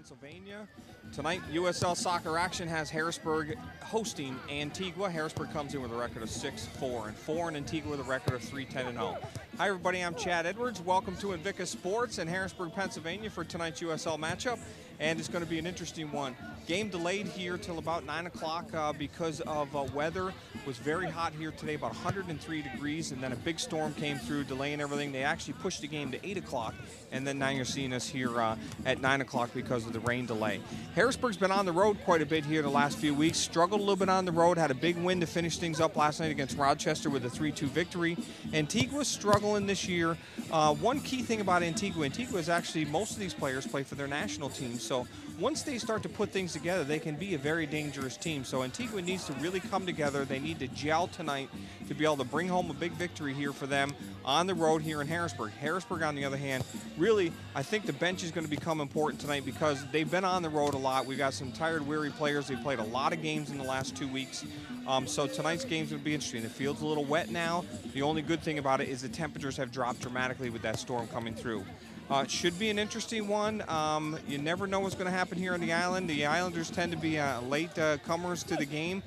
Pennsylvania. Tonight, USL soccer action has Harrisburg hosting Antigua. Harrisburg comes in with a record of 6-4-4, and Antigua with a record of 3-10-0. Hi, everybody. I'm Chad Edwards. Welcome to Invictus Sports in Harrisburg, Pennsylvania for tonight's USL matchup, and it's going to be an interesting one. Game delayed here till about 9 o'clock because of weather. It was very hot here today, about 103 degrees, and then a big storm came through, delaying everything. They actually pushed the game to 8 o'clock, and then now you're seeing us here at 9 o'clock because of the rain delay. Harrisburg's been on the road quite a bit here the last few weeks, struggled a little bit on the road, had a big win to finish things up last night against Rochester with a 3-2 victory. Antigua's struggling this year. One key thing about Antigua is actually most of these players play for their national teams, so once they start to put things together, they can be a very dangerous team. So Antigua needs to really come together. They need to gel tonight to be able to bring home a big victory here for them on the road here in Harrisburg. Harrisburg, on the other hand, really, I think the bench is going to become important tonight because they've been on the road a lot. We've got some tired, weary players. They've played a lot of games in the last 2 weeks. So tonight's game's going to be interesting. The field's a little wet now. The only good thing about it is the temperatures have dropped dramatically with that storm coming through. Should be an interesting one. You never know what's going to happen here on the island. The Islanders tend to be late comers to the game,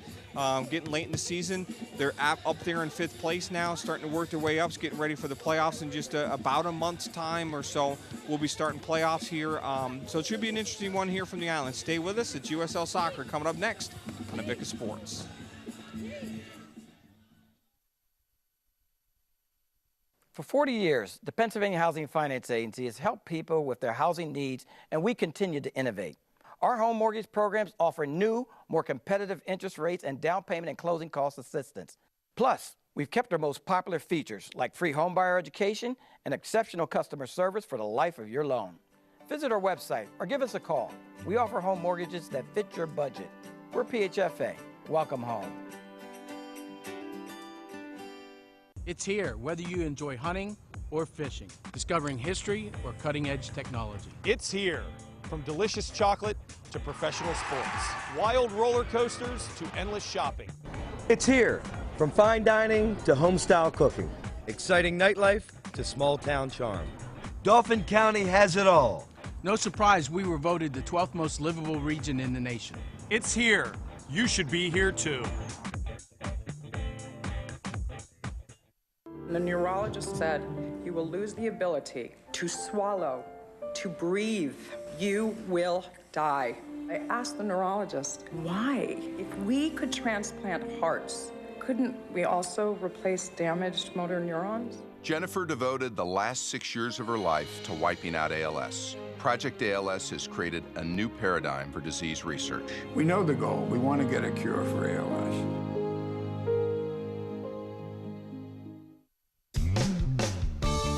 getting late in the season. They're up there in 5th place now, starting to work their way up, getting ready for the playoffs in just about a month's time or so. We'll be starting playoffs here. So it should be an interesting one here from the island. Stay with us. It's USL Soccer coming up next on Invictus Sports. For 40 years, the Pennsylvania Housing Finance Agency has helped people with their housing needs, and we continue to innovate. Our home mortgage programs offer new, more competitive interest rates and down payment and closing cost assistance. Plus, we've kept our most popular features like free homebuyer education and exceptional customer service for the life of your loan. Visit our website or give us a call. We offer home mortgages that fit your budget. We're PHFA. Welcome home. It's here, whether you enjoy hunting or fishing, discovering history or cutting-edge technology. It's here, from delicious chocolate to professional sports, wild roller coasters to endless shopping. It's here, from fine dining to home-style cooking, exciting nightlife to small-town charm. Dauphin County has it all. No surprise we were voted the 12th most livable region in the nation. It's here. You should be here too. The neurologist said you will lose the ability to swallow, to breathe. You will die. I asked the neurologist, why? If we could transplant hearts, couldn't we also replace damaged motor neurons? Jennifer devoted the last 6 years of her life to wiping out ALS. Project ALS has created a new paradigm for disease research. We know the goal. We want to get a cure for ALS.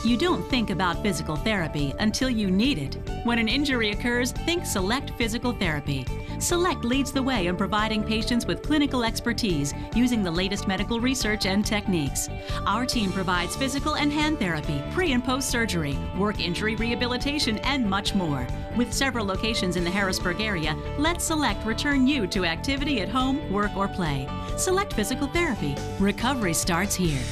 You don't think about physical therapy until you need it. When an injury occurs, think Select Physical Therapy. Select leads the way in providing patients with clinical expertise using the latest medical research and techniques. Our team provides physical and hand therapy, pre- and post-surgery, work injury rehabilitation, and much more. With several locations in the Harrisburg area, let Select return you to activity at home, work, or play. Select Physical Therapy. Recovery starts here.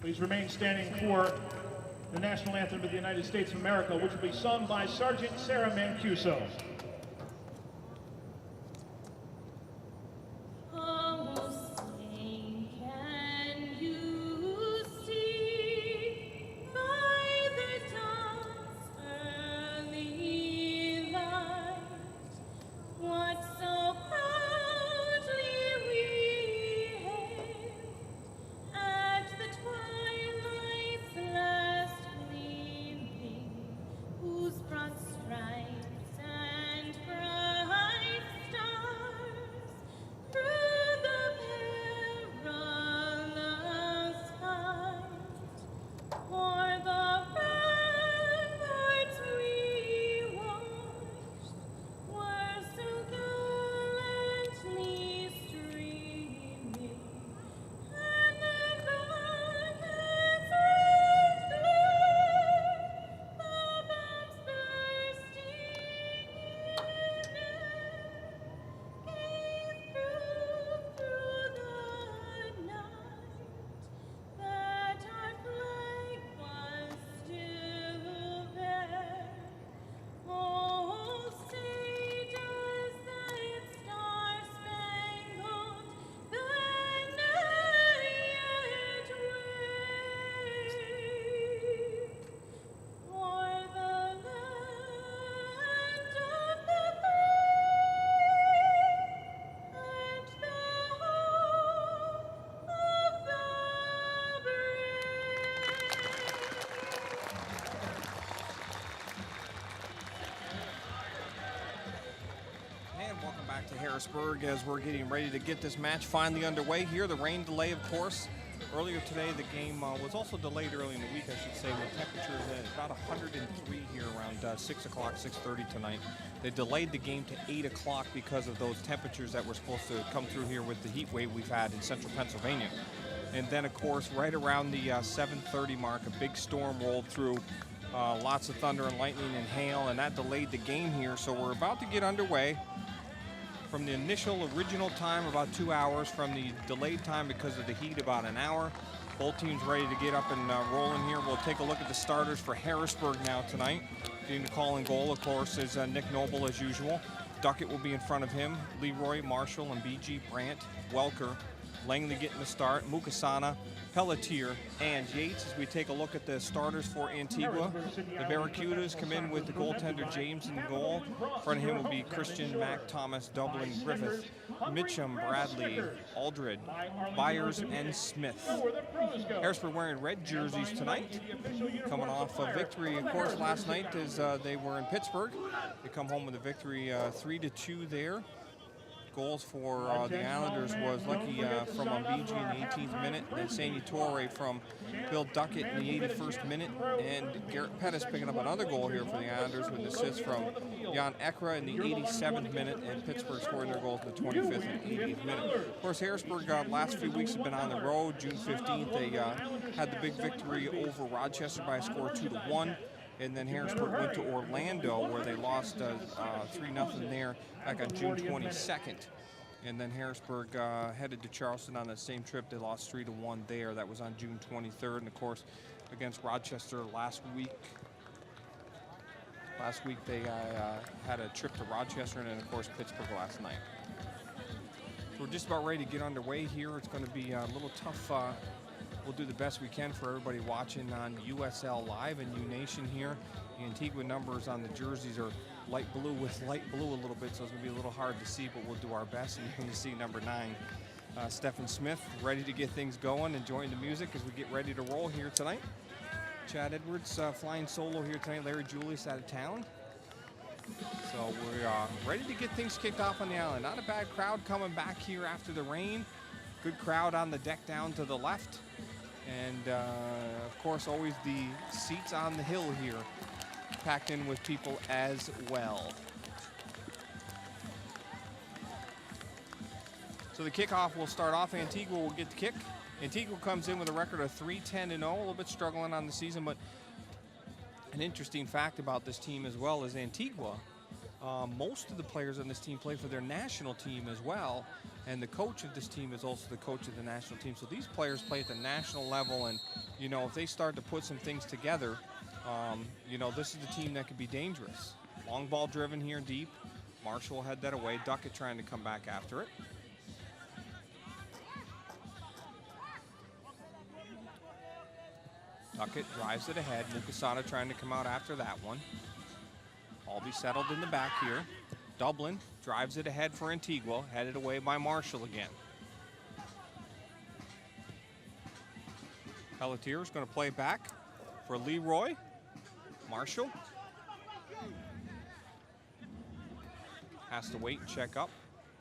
Please remain standing for the national anthem of the United States of America, which will be sung by Sergeant Sarah Mancuso. Stripes and Harrisburg, as we're getting ready to get this match finally underway here. The rain delay, of course. Earlier today, the game was also delayed early in the week, I should say, with temperatures at about 103 here around 6 o'clock, 6:30 tonight. They delayed the game to 8 o'clock because of those temperatures that were supposed to come through here with the heat wave we've had in central Pennsylvania. And then, of course, right around the 7:30 mark, a big storm rolled through. Lots of thunder and lightning and hail, and that delayed the game here. So we're about to get underway. From the initial original time, about 2 hours. From the delayed time because of the heat, about an hour. Both teams ready to get up and rolling here. We'll take a look at the starters for Harrisburg now tonight. Getting the call and goal, of course, is Nick Noble as usual. Duckett will be in front of him. Leroy, Marshall, and BG Brandt, Welker, Langley getting the start. Mukasana, Pelletier, and Yates. As we take a look at the starters for Antigua, the Barracudas come in with the goaltender James in goal. In front of him will be Christian, Mac, Thomas, Dublin, Griffith, Mitchum, Bradley, Aldred, Byers, and Smith. Harrisburg wearing red jerseys tonight, coming off a victory, of course, last night as they were in Pittsburgh. They come home with a victory 3-2 there. Goals for the Islanders was Lucky from BG in the 18th minute, and Sandy Torre from Bill Duckett in the 81st minute, and Garrett Pettis picking up another goal here for the Islanders with an assist from Jan Ekra in the 87th minute, and Pittsburgh scoring their goals in the 25th and 80th minute. Of course, Harrisburg last few weeks have been on the road. June 15th, they had the big victory over Rochester by a score 2-1. And then Harrisburg went to Orlando, where they lost 3-0 there back on June 22nd. And then Harrisburg headed to Charleston on that same trip. They lost 3-1 there. That was on June 23rd. And of course, against Rochester last week. Last week they had a trip to Rochester, and then of course Pittsburgh last night. So we're just about ready to get underway here. It's going to be a little tough. We'll do the best we can for everybody watching on USL Live and U-Nation here. The Antigua numbers on the jerseys are light blue with light blue a little bit, so it's going to be a little hard to see, but we'll do our best. And you're going to see number 9, Stephen Smith, ready to get things going, enjoying the music as we get ready to roll here tonight. Chad Edwards flying solo here tonight. Larry Julius out of town. So we're ready to get things kicked off on the island. Not a bad crowd coming back here after the rain. Good crowd on the deck down to the left. And, of course, always the seats on the hill here packed in with people as well. So the kickoff will start off. Antigua will get the kick. Antigua comes in with a record of 3-10-0, a little bit struggling on the season, but an interesting fact about this team as well is Antigua, most of the players on this team play for their national team as well. And the coach of this team is also the coach of the national team. So these players play at the national level, and, you know, if they start to put some things together, you know, this is the team that could be dangerous. Long ball driven here deep. Marshall had that away. Duckett trying to come back after it. Duckett drives it ahead. Mukasana trying to come out after that one. Albee settled in the back here. Dublin drives it ahead for Antigua, headed away by Marshall again. Pelletier is going to play back for Leroy. Marshall has to wait and check up.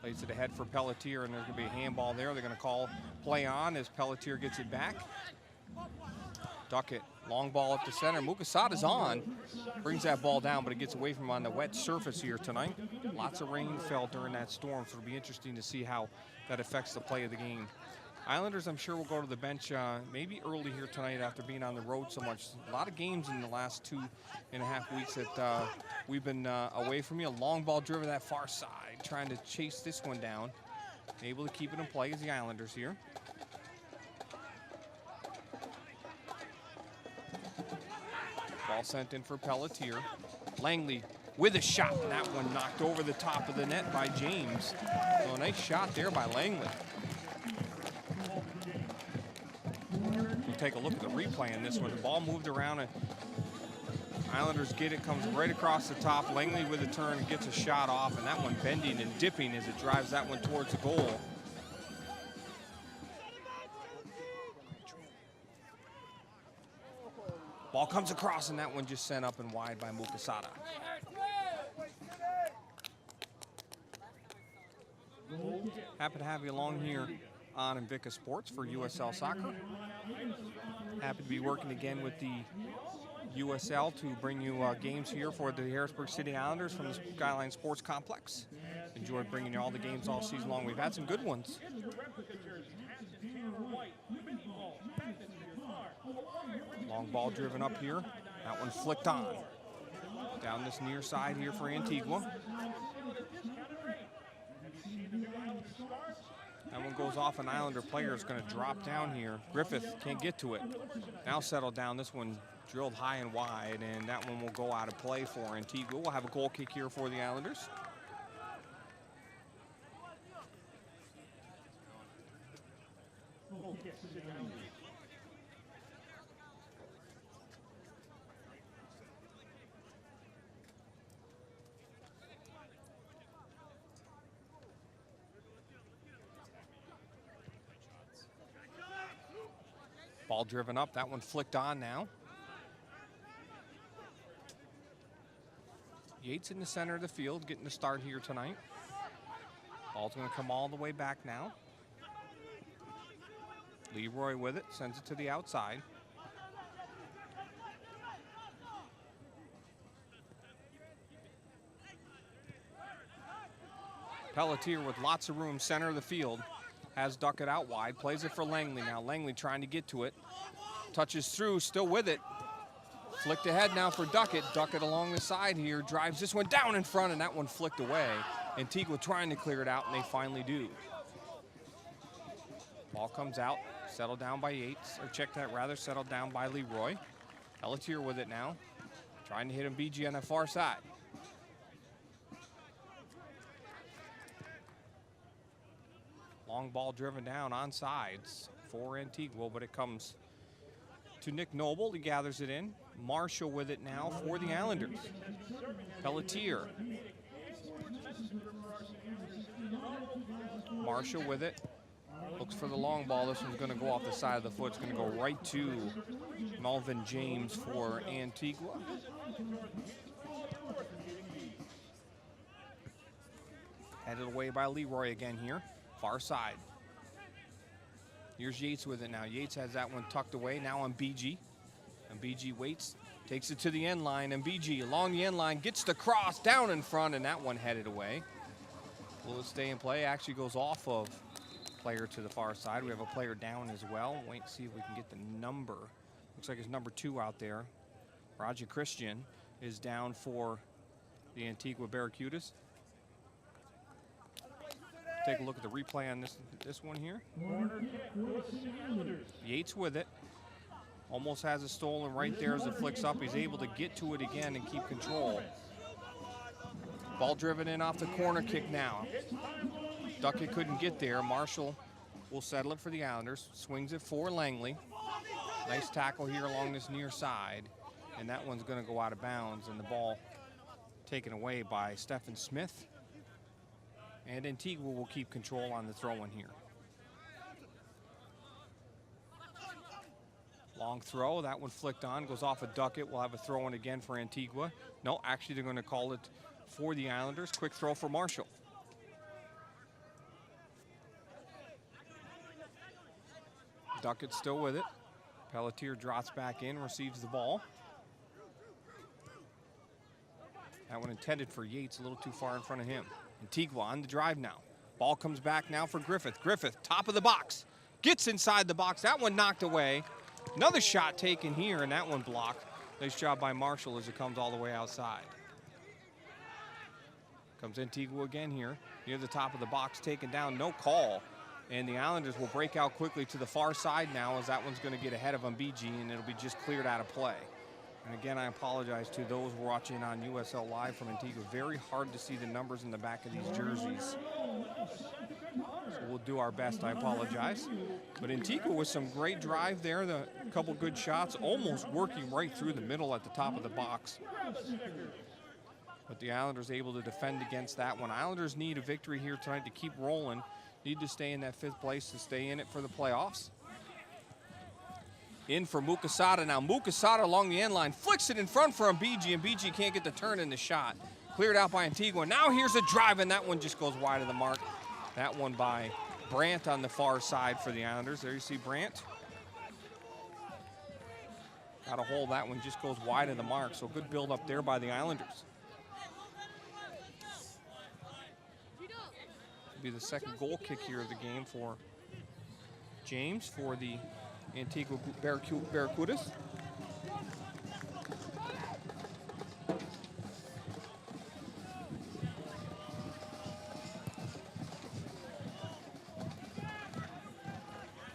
Plays it ahead for Pelletier, and there's going to be a handball there. They're going to call play on as Pelletier gets it back. Duckett, long ball up the center. Mukasada's on. Brings that ball down, but it gets away from him on the wet surface here tonight. Lots of rain fell during that storm, so it'll be interesting to see how that affects the play of the game. Islanders, I'm sure, will go to the bench maybe early here tonight after being on the road so much. A lot of games in the last 2.5 weeks that we've been away from you. A long ball driven that far side, trying to chase this one down. Able to keep it in play as the Islanders here. Ball sent in for Pelletier. Langley with a shot, and that one knocked over the top of the net by James. So a nice shot there by Langley. We'll take a look at the replay on this one. The ball moved around, and Islanders get it, comes right across the top. Langley with a turn and gets a shot off, and that one bending and dipping as it drives that one towards the goal. Ball comes across, and that one just sent up and wide by Mukasada. Happy to have you along here on Invicta Sports for USL Soccer. Happy to be working again with the USL to bring you games here for the Harrisburg City Islanders from the Skyline Sports Complex. Enjoyed bringing you all the games all season long. We've had some good ones. Long ball driven up here. That one flicked on. Down this near side here for Antigua. That one goes off an Islander player. Is going to drop down here. Griffith can't get to it. Now settled down. This one drilled high and wide, and that one will go out of play for Antigua. We'll have a goal kick here for the Islanders. Ball driven up. That one flicked on now. Yates in the center of the field, getting the start here tonight. Ball's going to come all the way back now. Leroy with it, sends it to the outside. Pelletier with lots of room, center of the field. Has Duckett out wide, plays it for Langley now. Langley trying to get to it. Touches through, still with it. Flicked ahead now for Duckett. Duckett along the side here, drives this one down in front, and that one flicked away. Antigua trying to clear it out, and they finally do. Ball comes out, settled down by Yates, or check that rather, settled down by Leroy. Pelletier with it now, trying to hit him BG on the far side. Long ball driven down on sides for Antigua, but it comes to Nick Noble. He gathers it in. Marshall with it now for the Islanders. Pelletier. Marshall with it. Looks for the long ball. This one's going to go off the side of the foot. It's going to go right to Melvin James for Antigua. Headed away by Leroy again here. Far side. Here's Yates with it now. Yates has that one tucked away. Now on BG. And BG waits, takes it to the end line. And BG along the end line gets the cross down in front, and that one headed away. Will it stay in play? Actually goes off of player to the far side. We have a player down as well. Wait and see if we can get the number. Looks like it's number 2 out there. Roger Christian is down for the Antigua Barracudas. Take a look at the replay on this one here. Yates with it. Almost has it stolen right there as it flicks up. He's able to get to it again and keep control. Ball driven in off the corner kick now. Duckett couldn't get there. Marshall will settle it for the Islanders. Swings it for Langley. Nice tackle here along this near side. And that one's going to go out of bounds, and the ball taken away by Stephen Smith. And Antigua will keep control on the throw-in here. Long throw, that one flicked on, goes off a Duckett. We'll have a throw-in again for Antigua. No, actually they're going to call it for the Islanders. Quick throw for Marshall. Duckett still with it. Pelletier drops back in, receives the ball. That one intended for Yates, a little too far in front of him. Antigua on the drive now. Ball comes back now for Griffith. Griffith, top of the box. Gets inside the box. That one knocked away. Another shot taken here, and that one blocked. Nice job by Marshall as it comes all the way outside. Comes Antigua again here. Near the top of the box, taken down. No call. And the Islanders will break out quickly to the far side now, as that one's going to get ahead of BG, and it'll be just cleared out of play. And again, I apologize to those watching on USL Live from Antigua. Very hard to see the numbers in the back of these jerseys. So we'll do our best. I apologize. But Antigua with some great drive there. A couple good shots, almost working right through the middle at the top of the box. But the Islanders able to defend against that one. Islanders need a victory here tonight to keep rolling. Need to stay in that 5th place to stay in it for the playoffs. In for Mukasada now. Mukasada along the end line. Flicks it in front for BG, and BG can't get the turn in the shot. Cleared out by Antigua. Now here's a drive, and that one just goes wide of the mark. That one by Brandt on the far side for the Islanders. There you see Brandt. Got a hold. That one just goes wide of the mark. So good build up there by the Islanders. Be the second goal kick here of the game for James for the Antigua Barracudas.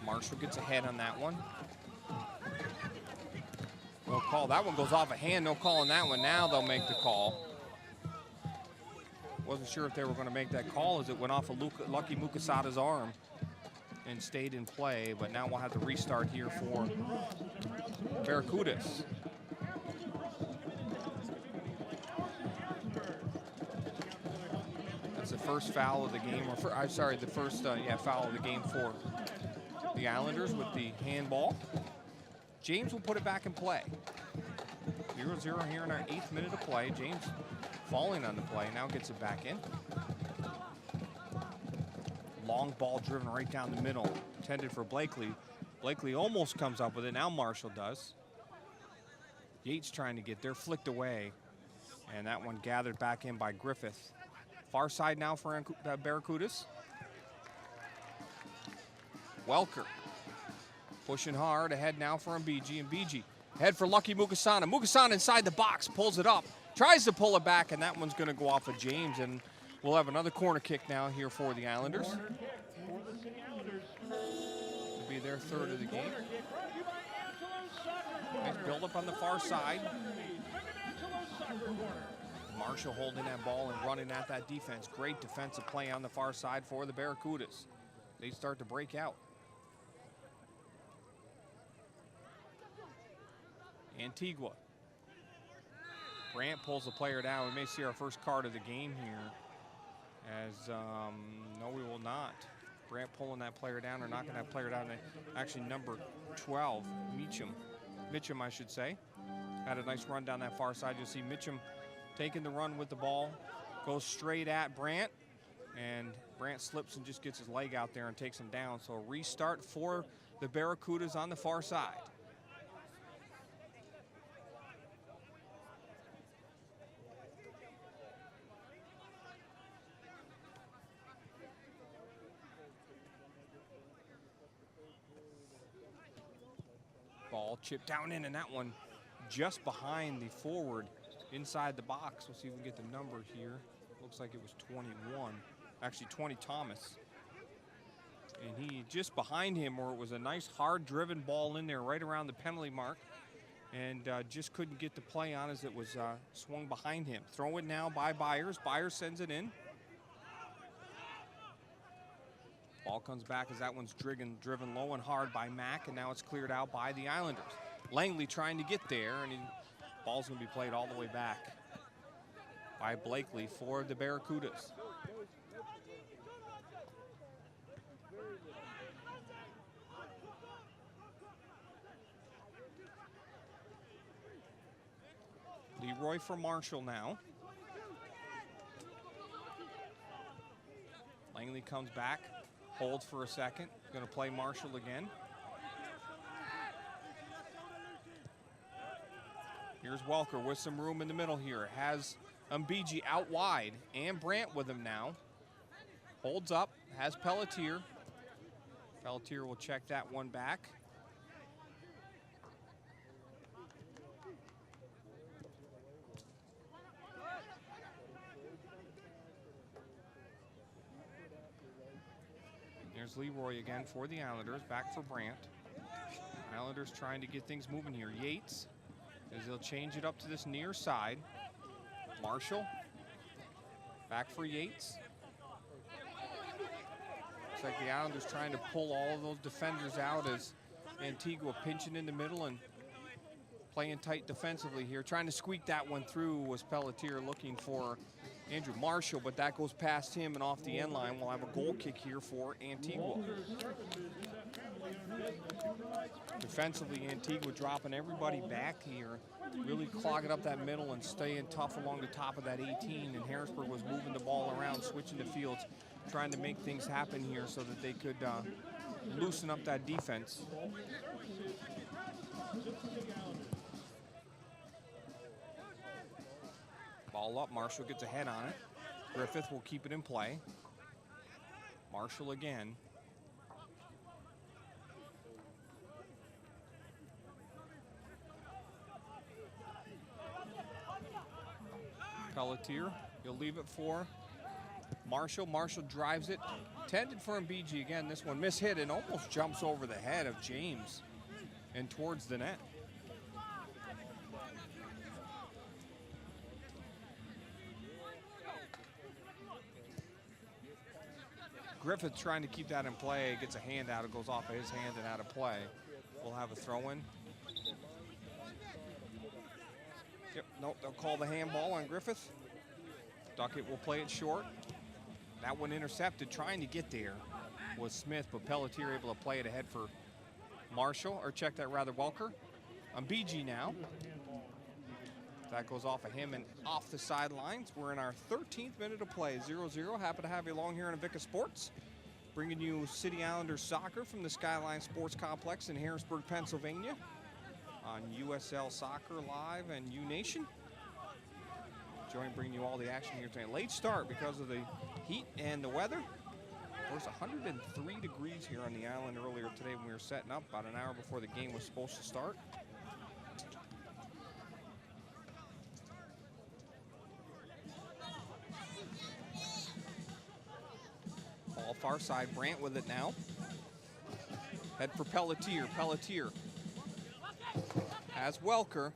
Marshall gets ahead on that one. No call. That one goes off a hand. No call on that one. Now they'll make the call. Wasn't sure if they were going to make that call as it went off of Lucky Mukasada's arm and stayed in play, but now we'll have to restart here for Barracudas. That's the first foul of the game, or I'm sorry, the first foul of the game for the Islanders with the handball. James will put it back in play. 0-0 here in our 8th minute of play. James falling on the play, now gets it back in. Long ball driven right down the middle, intended for Blakely. Blakely almost comes up with it, now Marshall does. Yates trying to get there, flicked away, and that one gathered back in by Griffith. Far side now for Barracudas. Welker pushing hard, ahead now for HBG, and BG head for Lucky Mukasana. Mukasana inside the box, pulls it up, tries to pull it back, and that one's going to go off of James, and we'll have another corner kick now here for the Islanders. It'll be their third of the game. Nice build up on the far side. Marshall holding that ball and running at that defense. Great defensive play on the far side for the Barracudas. They start to break out. Antigua. Brandt pulls the player down. We may see our first card of the game here. As, no, we will not. Brandt pulling that player down, or knocking that player down. Actually, number 12, Mitchum, I should say. Had a nice run down that far side. You'll see Mitchum taking the run with the ball. Goes straight at Brandt. And Brandt slips and just gets his leg out there and takes him down. So a restart for the Barracudas on the far side. Ball chipped down in, and that one just behind the forward inside the box. We'll see if we can get the number here. Looks like it was 21. Actually, 20 Thomas. And he just behind him, where it was a nice hard-driven ball in there right around the penalty mark. And just couldn't get the play on as it was swung behind him. Throw it now by Byers. Byers sends it in. Ball comes back as that one's driven low and hard by Mack, and now it's cleared out by the Islanders. Langley trying to get there, and ball's going to be played all the way back by Blakely for the Barracudas. Leroy for Marshall now. Langley comes back. Holds for a second. Going to play Marshall again. Here's Welker with some room in the middle here. Has HBG out wide, and Brandt with him now. Holds up, has Pelletier. Pelletier will check that one back. There's Leroy again for the Islanders, back for Brandt. Islanders trying to get things moving here. Yates, as they'll change it up to this near side. Marshall, back for Yates. Looks like the Islanders trying to pull all of those defenders out as Antigua pinching in the middle and playing tight defensively here. Trying to squeak that one through was Pelletier, looking for Andrew Marshall, but that goes past him and off the end line. We'll have a goal kick here for Antigua. Defensively, Antigua dropping everybody back here, really clogging up that middle and staying tough along the top of that 18, and Harrisburg was moving the ball around, switching the fields. trying to make things happen here so that they could loosen up that defense. Ball up, Marshall gets a head on it. Griffith will keep it in play. Marshall again. Pelletier, he'll leave it for Marshall. Marshall drives it. Tended for HBG again. This one mishit and almost jumps over the head of James and towards the net. Griffith trying to keep that in play, gets a hand out, it goes off of his hand and out of play. We'll have a throw-in. Yep, nope, they'll call the handball on Griffith. Duckett will play it short. That one intercepted, trying to get there was Smith, but Pelletier able to play it ahead for Marshall, or check that rather, Welker. On BG now. That goes off of him and off the sidelines. We're in our 13th minute of play, 0-0. Happy to have you along here on Invicta Sports. Bringing you City Islanders soccer from the Skyline Sports Complex in Harrisburg, Pennsylvania. On USL Soccer Live and U-Nation. Bringing you all the action here tonight. Late start because of the heat and the weather. It was 103 degrees here on the island earlier today when we were setting up, about an hour before the game was supposed to start. Ball far side, Brandt with it now. Head for Pelletier. Pelletier has Welker.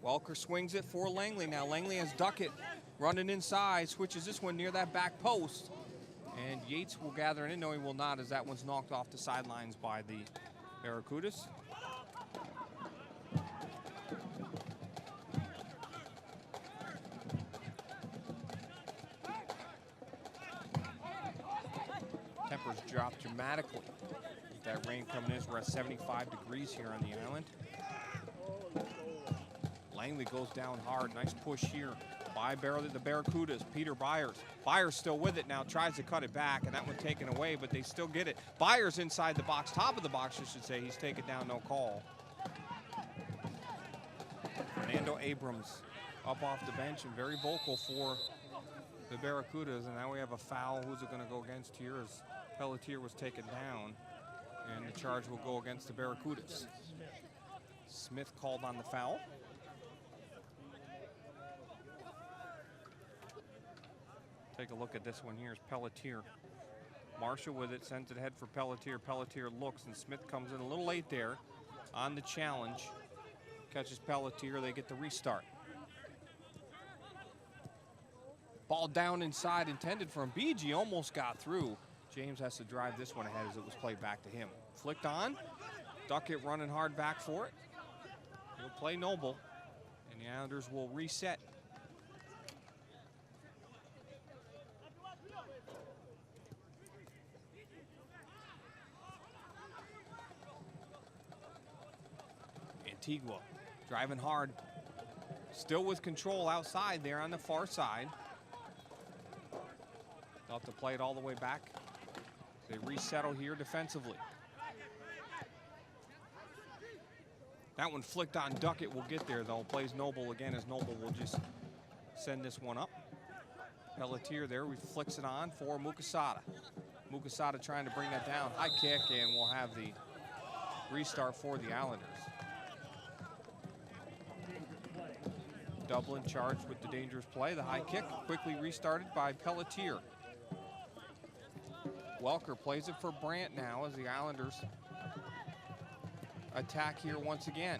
Welker swings it for Langley now. Langley has Duckett running inside, switches this one near that back post. And Yates will gather it in. No, he will not, as that one's knocked off the sidelines by the Barracudas. Tempers dropped dramatically. With that rain coming in, we're at 75 degrees here on the island. Langley goes down hard. Nice push here by the Barracudas. Peter Byers. Byers still with it now. Tries to cut it back, and that one taken away, but they still get it. Byers inside the box, top of the box, I should say. He's taken down, no call. Fernando Abrams up off the bench and very vocal for the Barracudas. And now we have a foul. Who's it going to go against here as Pelletier was taken down, and the charge will go against the Barracudas. Smith called on the foul. Take a look at this one here. Is Pelletier. Marshall with it, sends it ahead for Pelletier. Pelletier looks, and Smith comes in a little late there on the challenge. Catches Pelletier, they get the restart. Ball down inside, intended for HBG, almost got through. James has to drive this one ahead as it was played back to him. Flicked on, Duckett running hard back for it. He'll play Noble, and the Islanders will reset. Antigua driving hard, still with control outside there on the far side. They'll have to play it all the way back. They resettle here defensively. That one flicked on Duckett, will get there though. Plays Noble again, as Noble will just send this one up. Pelletier there, flicks it on for Mukasada. Mukasada trying to bring that down. High kick, and we'll have the restart for the Islanders. Dublin charged with the dangerous play. The high kick quickly restarted by Pelletier. Welker plays it for Brandt now as the Islanders attack here once again.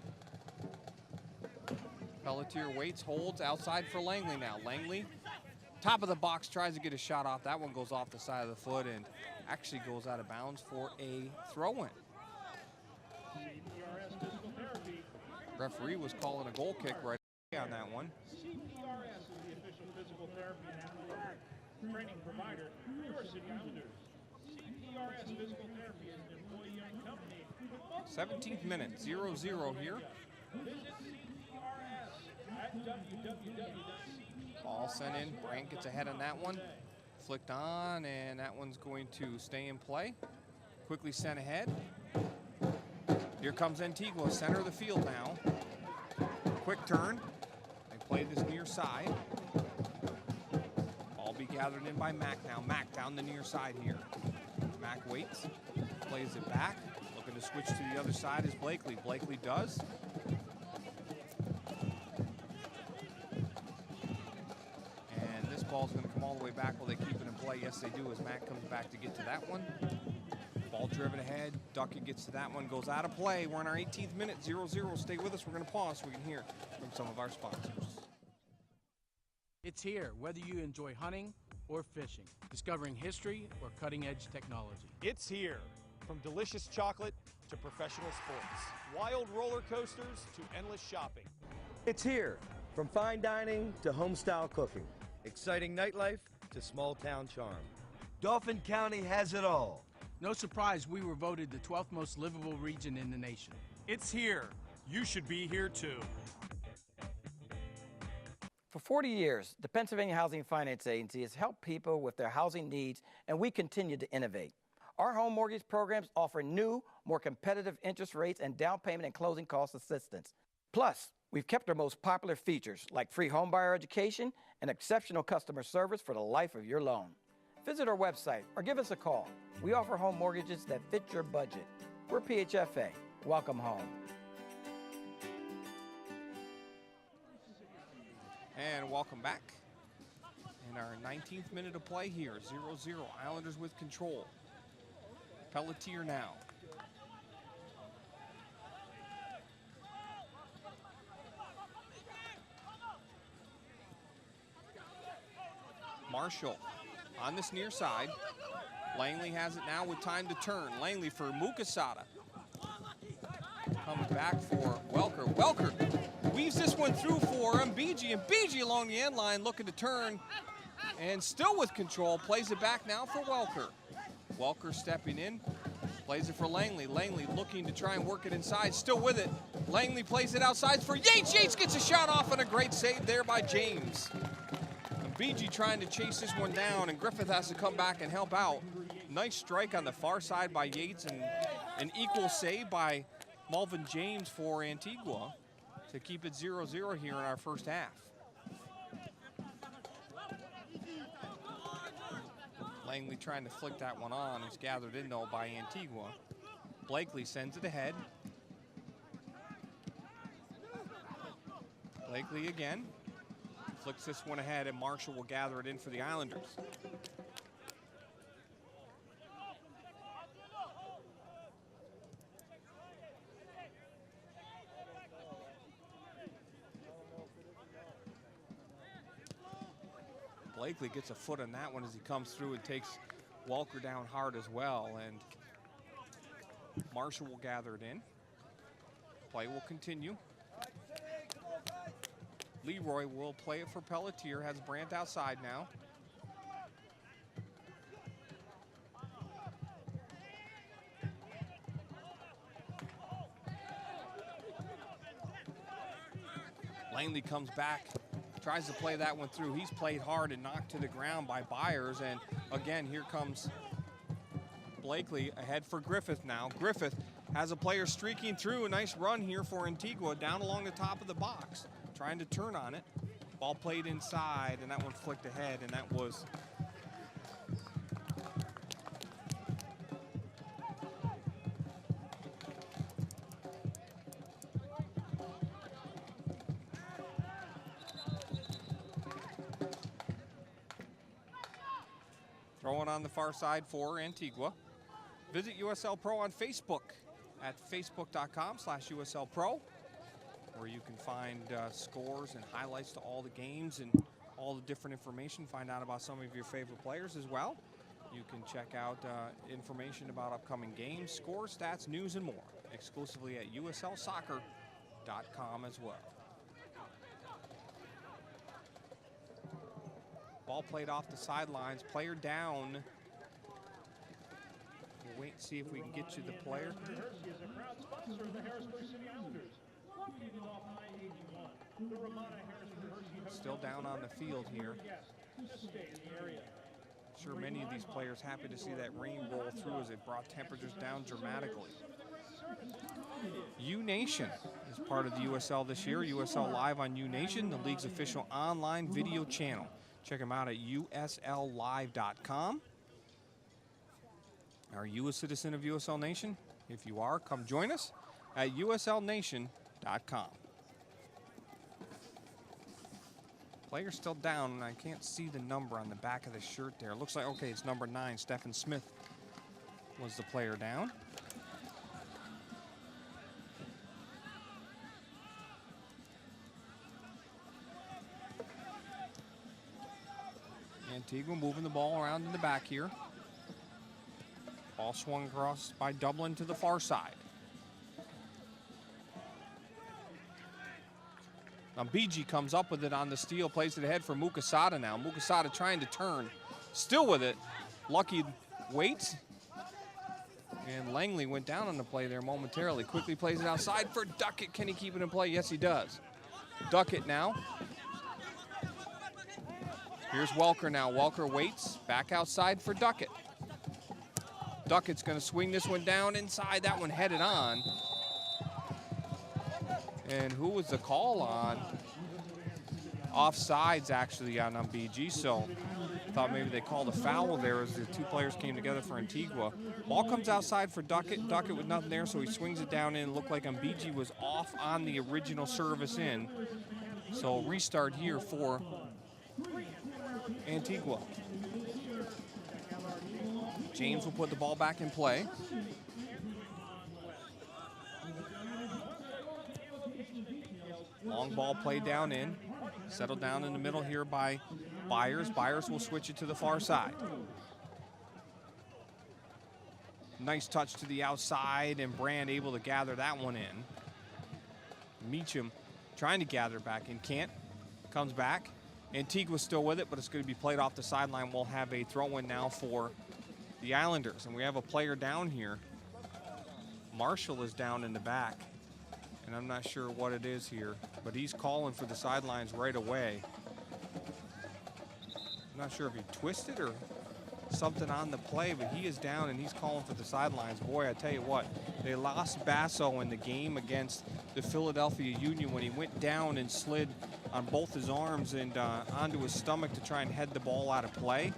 Pelletier waits, holds outside for Langley now. Langley, top of the box, tries to get a shot off. That one goes off the side of the foot and actually goes out of bounds for a throw-in. Referee was calling a goal kick right on that one. CPRS is the official physical therapy and athletic training provider for City Islanders. CPRS Physical Therapy is an employee-owned company. 17th minute, 0-0 here. Visit CPRS at www.cprs.com. Ball sent in, Brandt gets ahead on that one. flicked on, and that one's going to stay in play. Quickly sent ahead. Here comes Antigua, center of the field now. Quick turn. They play this near side. Ball be gathered in by Mack now. Mack down the near side here. Mack waits, plays it back. Looking to switch to the other side is Blakely. Blakely does. And this ball's going to come all the way back. Will they keep it in play? Yes, they do, as Mack comes back to get to that one. Ball driven ahead. Duckett gets to that one, goes out of play. We're in our 18th minute, 0-0. Stay with us. We're going to pause so we can hear from some of our sponsors. It's here, whether you enjoy hunting or fishing, discovering history or cutting-edge technology. It's here. From delicious chocolate to professional sports, wild roller coasters to endless shopping. It's here. From fine dining to home-style cooking, exciting nightlife to small-town charm. Dauphin County has it all. No surprise we were voted the 12th most livable region in the nation. It's here. You should be here too. For 40 years, the Pennsylvania Housing Finance Agency has helped people with their housing needs, and we continue to innovate. Our home mortgage programs offer new, more competitive interest rates and down payment and closing cost assistance. Plus, we've kept our most popular features like free homebuyer education and exceptional customer service for the life of your loan. Visit our website or give us a call. We offer home mortgages that fit your budget. We're PHFA. Welcome home. And welcome back. In our 19th minute of play here, 0-0. Islanders with control. Pelletier now. Marshall on this near side. Langley has it now with time to turn. Langley for Mukasada. Comes back for Welker. Welker weaves this one through for HBG, and HBG along the end line looking to turn, and still with control, plays it back now for Welker. Welker stepping in, plays it for Langley. Langley looking to try and work it inside, still with it. Langley plays it outside for Yates. Yates gets a shot off, and a great save there by James. HBG trying to chase this one down, and Griffith has to come back and help out. Nice strike on the far side by Yates, and an equal save by Malvin James for Antigua to keep it 0-0 here in our first half. Langley trying to flick that one on. It's gathered in, though, by Antigua. Blakely sends it ahead. Blakely again. Flicks this one ahead, and Marshall will gather it in for the Islanders. Blakely gets a foot on that one as he comes through and takes Walker down hard as well, and Marshall will gather it in. Play will continue. Leroy will play it for Pelletier, has Brandt outside now. Langley comes back, tries to play that one through. He's played hard and knocked to the ground by Byers, and again, here comes Blakely ahead for Griffith now. Griffith has a player streaking through. A nice run here for Antigua down along the top of the box. Trying to turn on it. Ball played inside, and that one flicked ahead, and that was throwing on the far side for Antigua. Visit USL Pro on Facebook at facebook.com/USL Pro, where you can find scores and highlights to all the games and all the different information. Find out about some of your favorite players as well. You can check out information about upcoming games, scores, stats, news, and more exclusively at uslsoccer.com as well. Ball played off the sidelines, player down. We'll wait and see if we can get you the player. Still down on the field here. Sure, many of these players happy to see that rain roll through as it brought temperatures down dramatically. U-Nation is part of the USL this year. USL Live on U-Nation, the league's official online video channel. Check them out at usllive.com. Are you a citizen of USL Nation? If you are, come join us at uslnation.com. Player's still down, and I can't see the number on the back of the shirt there. It looks like, okay, it's number 9. Stephen Smith was the player down. Antigua moving the ball around in the back here. Ball swung across by Dublin to the far side. Now BG comes up with it on the steal, plays it ahead for Mukasada now. Mukasada trying to turn, still with it. Lucky waits. And Langley went down on the play there momentarily. Quickly plays it outside for Duckett. Can he keep it in play? Yes, he does. Duckett now. Here's Welker now. Welker waits, back outside for Duckett. Duckett's gonna swing this one down inside. That one headed on. And who was the call on? Offsides, actually, on BG, so thought maybe they called a foul there as the two players came together for Antigua. Ball comes outside for Duckett. Duckett with nothing there, so he swings it down in. Looked like BG was off on the original service in. So restart here for Antigua. James will put the ball back in play. Long ball played down in. Settled down in the middle here by Byers. Byers will switch it to the far side. Nice touch to the outside, and Brand able to gather that one in. Meacham trying to gather back in. Can't. Comes back. Antigua's still with it, but it's going to be played off the sideline. We'll have a throw-in now for the Islanders, and we have a player down here. Marshall is down in the back, and I'm not sure what it is here, but he's calling for the sidelines right away. I'm not sure if he twisted or something on the play, but he is down and he's calling for the sidelines. Boy, I tell you what, they lost Basso in the game against the Philadelphia Union when he went down and slid on both his arms and onto his stomach to try and head the ball out of play,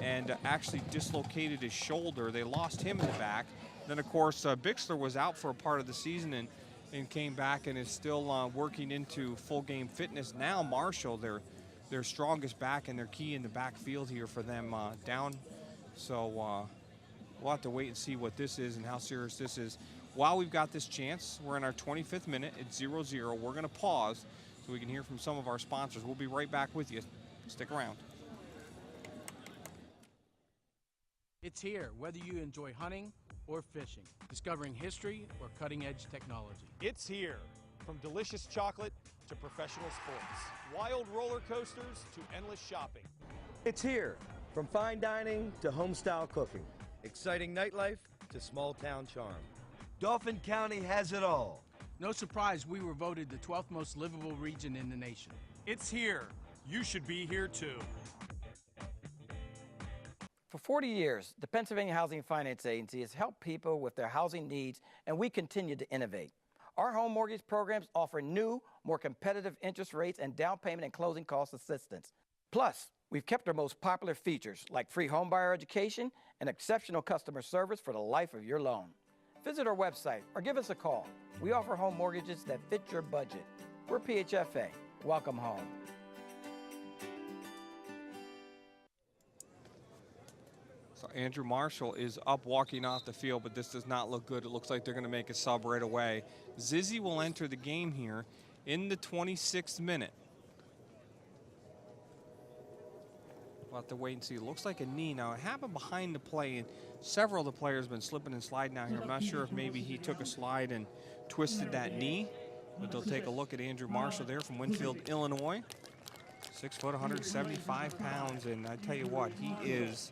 and actually dislocated his shoulder. They lost him in the back. Then, of course, Bixler was out for a part of the season and came back and is still working into full game fitness. Now Marshall, their strongest back and their key in the backfield here for them down. So we'll have to wait and see what this is and how serious this is. While we've got this chance, we're in our 25th minute. It's 0-0. We're going to pause so we can hear from some of our sponsors. We'll be right back with you. Stick around. It's here, whether you enjoy hunting or fishing, discovering history or cutting-edge technology. It's here. From delicious chocolate to professional sports, wild roller coasters to endless shopping. It's here. From fine dining to home-style cooking, exciting nightlife to small-town charm. Dauphin County has it all. No surprise we were voted the 12th most livable region in the nation. It's here. You should be here too. For 40 years, the Pennsylvania Housing Finance Agency has helped people with their housing needs, and we continue to innovate. Our home mortgage programs offer new, more competitive interest rates and down payment and closing cost assistance. Plus, we've kept our most popular features like free homebuyer education and exceptional customer service for the life of your loan. Visit our website or give us a call. We offer home mortgages that fit your budget. We're PHFA. Welcome home. So Andrew Marshall is up walking off the field, but this does not look good. It looks like they're going to make a sub right away. Zizzy will enter the game here in the 26th minute. We'll have to wait and see. It looks like a knee. Now, it happened behind the play, and several of the players have been slipping and sliding out here. I'm not sure if maybe he took a slide and twisted that knee, but they'll take a look at Andrew Marshall there from Winfield, Illinois. 6 foot, 175 pounds, and I tell you what, he is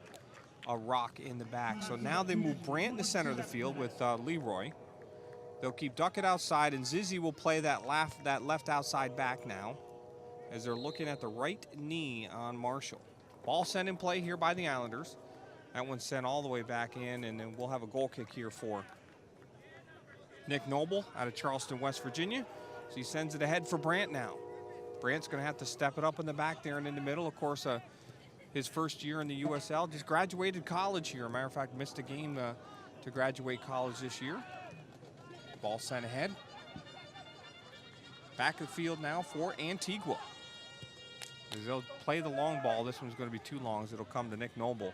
a rock in the back. So now they move Brandt in the center of the field with Leroy. They'll keep Duckett outside, and Zizzy will play that left outside back now as they're looking at the right knee on Marshall. Ball sent in play here by the Islanders. That one's sent all the way back in, and then we'll have a goal kick here for Nick Noble out of Charleston, West Virginia. So he sends it ahead for Brandt now. Brandt's going to have to step it up in the back there and in the middle. Of course, his first year in the USL. Just graduated college here. Matter of fact, missed a game to graduate college this year. Ball sent ahead. Back of the field now for Antigua. As they'll play the long ball. This one's going to be too long, as it'll come to Nick Noble.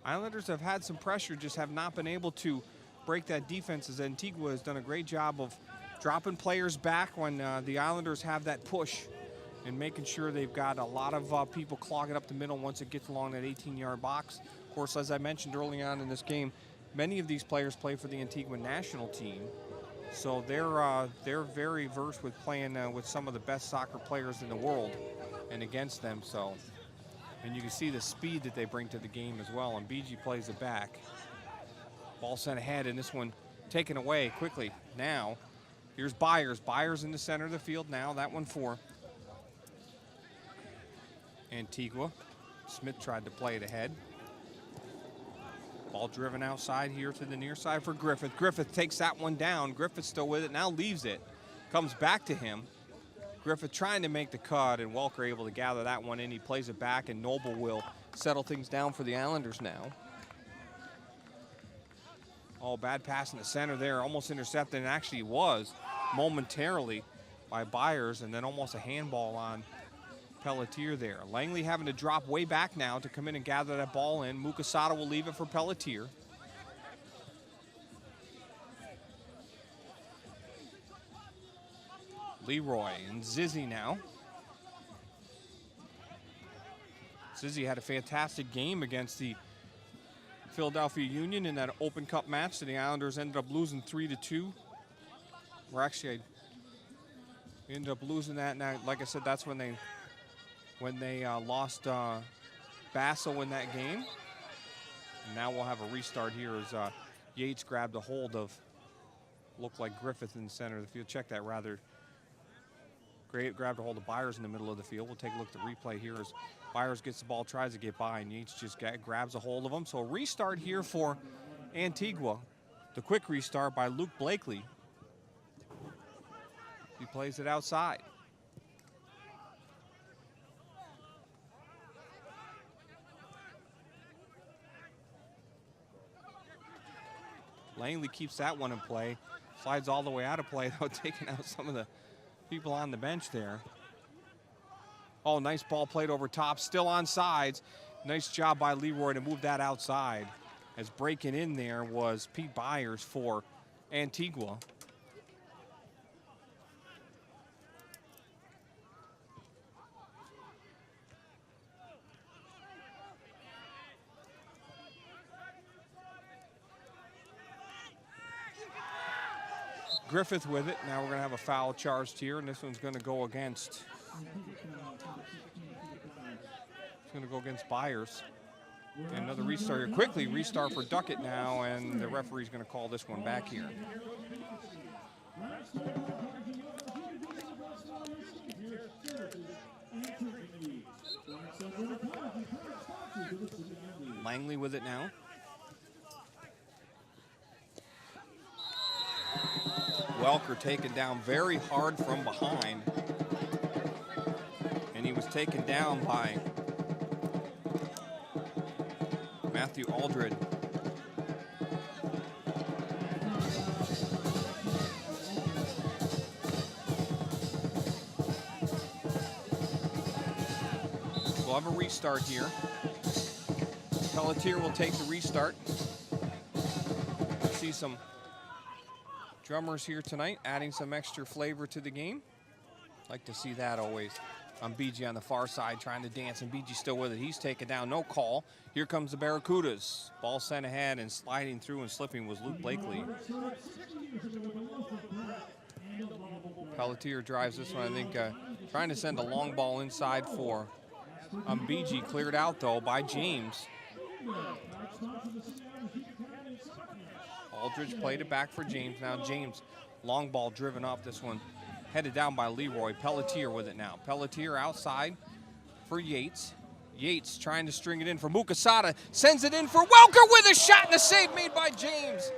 Islanders have had some pressure, just have not been able to break that defense, as Antigua has done a great job of dropping players back when the Islanders have that push and making sure they've got a lot of people clogging up the middle once it gets along that 18-yard box. Of course, as I mentioned early on in this game, many of these players play for the Antigua national team, so they're very versed with playing with some of the best soccer players in the world and against them. So, and you can see the speed that they bring to the game as well. And BG plays it back. Ball sent ahead, and this one taken away quickly. Now, here's Byers. Byers in the center of the field now. That one for Antigua. Smith tried to play it ahead. Ball driven outside here to the near side for Griffith. Griffith takes that one down. Griffith still with it, now leaves it. Comes back to him. Griffith trying to make the cut, and Welker able to gather that one in. He plays it back, and Noble will settle things down for the Islanders now. Oh, bad pass in the center there. Almost intercepted, and actually was momentarily by Byers, and then almost a handball on Pelletier there. Langley having to drop way back now to come in and gather that ball in. Mukasada will leave it for Pelletier. Leroy and Zizzy now. Zizzy had a fantastic game against the Philadelphia Union in that Open Cup match. So the Islanders ended up losing 3-2. Or actually, we ended up losing that. Now, like I said, that's when they lost Basso in that game. And now we'll have a restart here as Yates grabbed a hold of, looked like Griffith in the center of the field. Check that rather. Great, grabbed a hold of Byers in the middle of the field. We'll take a look at the replay here as Byers gets the ball, tries to get by, and Yates just grabs a hold of him. So a restart here for Antigua. The quick restart by Luke Blakely. He plays it outside. Langley keeps that one in play. Slides all the way out of play, though, taking out some of the people on the bench there. Oh, nice ball played over top, still on sides. Nice job by Leroy to move that outside. As breaking in there was Pete Byers for Antigua. Griffith with it. Now we're going to have a foul charged here, and this one's going to go against. It's going to go against Byers. And another restart here. Quickly restart for Duckett now, and the referee's going to call this one back here. Langley with it now. Welker taken down very hard from behind. And he was taken down by Matthew Aldred. We'll have a restart here. Pelletier will take the restart. See some drummers here tonight, adding some extra flavor to the game. Like to see that always. BG on the far side trying to dance, and BG still with it. He's taken down, no call. Here comes the Barracudas. Ball sent ahead, and sliding through and slipping was Luke Blakely. Pelletier drives this one, I think, trying to send a long ball inside for BG. Cleared out, though, by James. Aldridge played it back for James. Now James, long ball driven up. This one Headed down by Leroy. Pelletier with it now. Pelletier outside for Yates. Yates trying to string it in for Mukasada. Sends it in for Welker with a shot and a save made by James.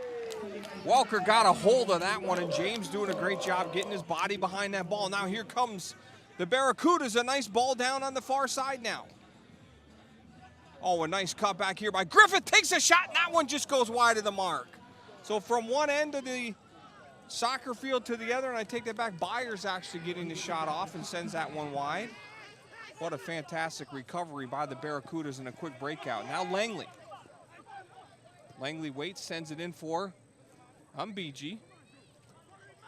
Welker got a hold of that one, and James doing a great job getting his body behind that ball. Now here comes the Barracudas. A nice ball down on the far side now. Oh, a nice cut back here by Griffith. Takes a shot, and that one just goes wide of the mark. So from one end of the soccer field to the other, and I take that back, Byers actually getting the shot off and sends that one wide. What a fantastic recovery by the Barracudas and a quick breakout. Now Langley. Langley waits, sends it in for HBG.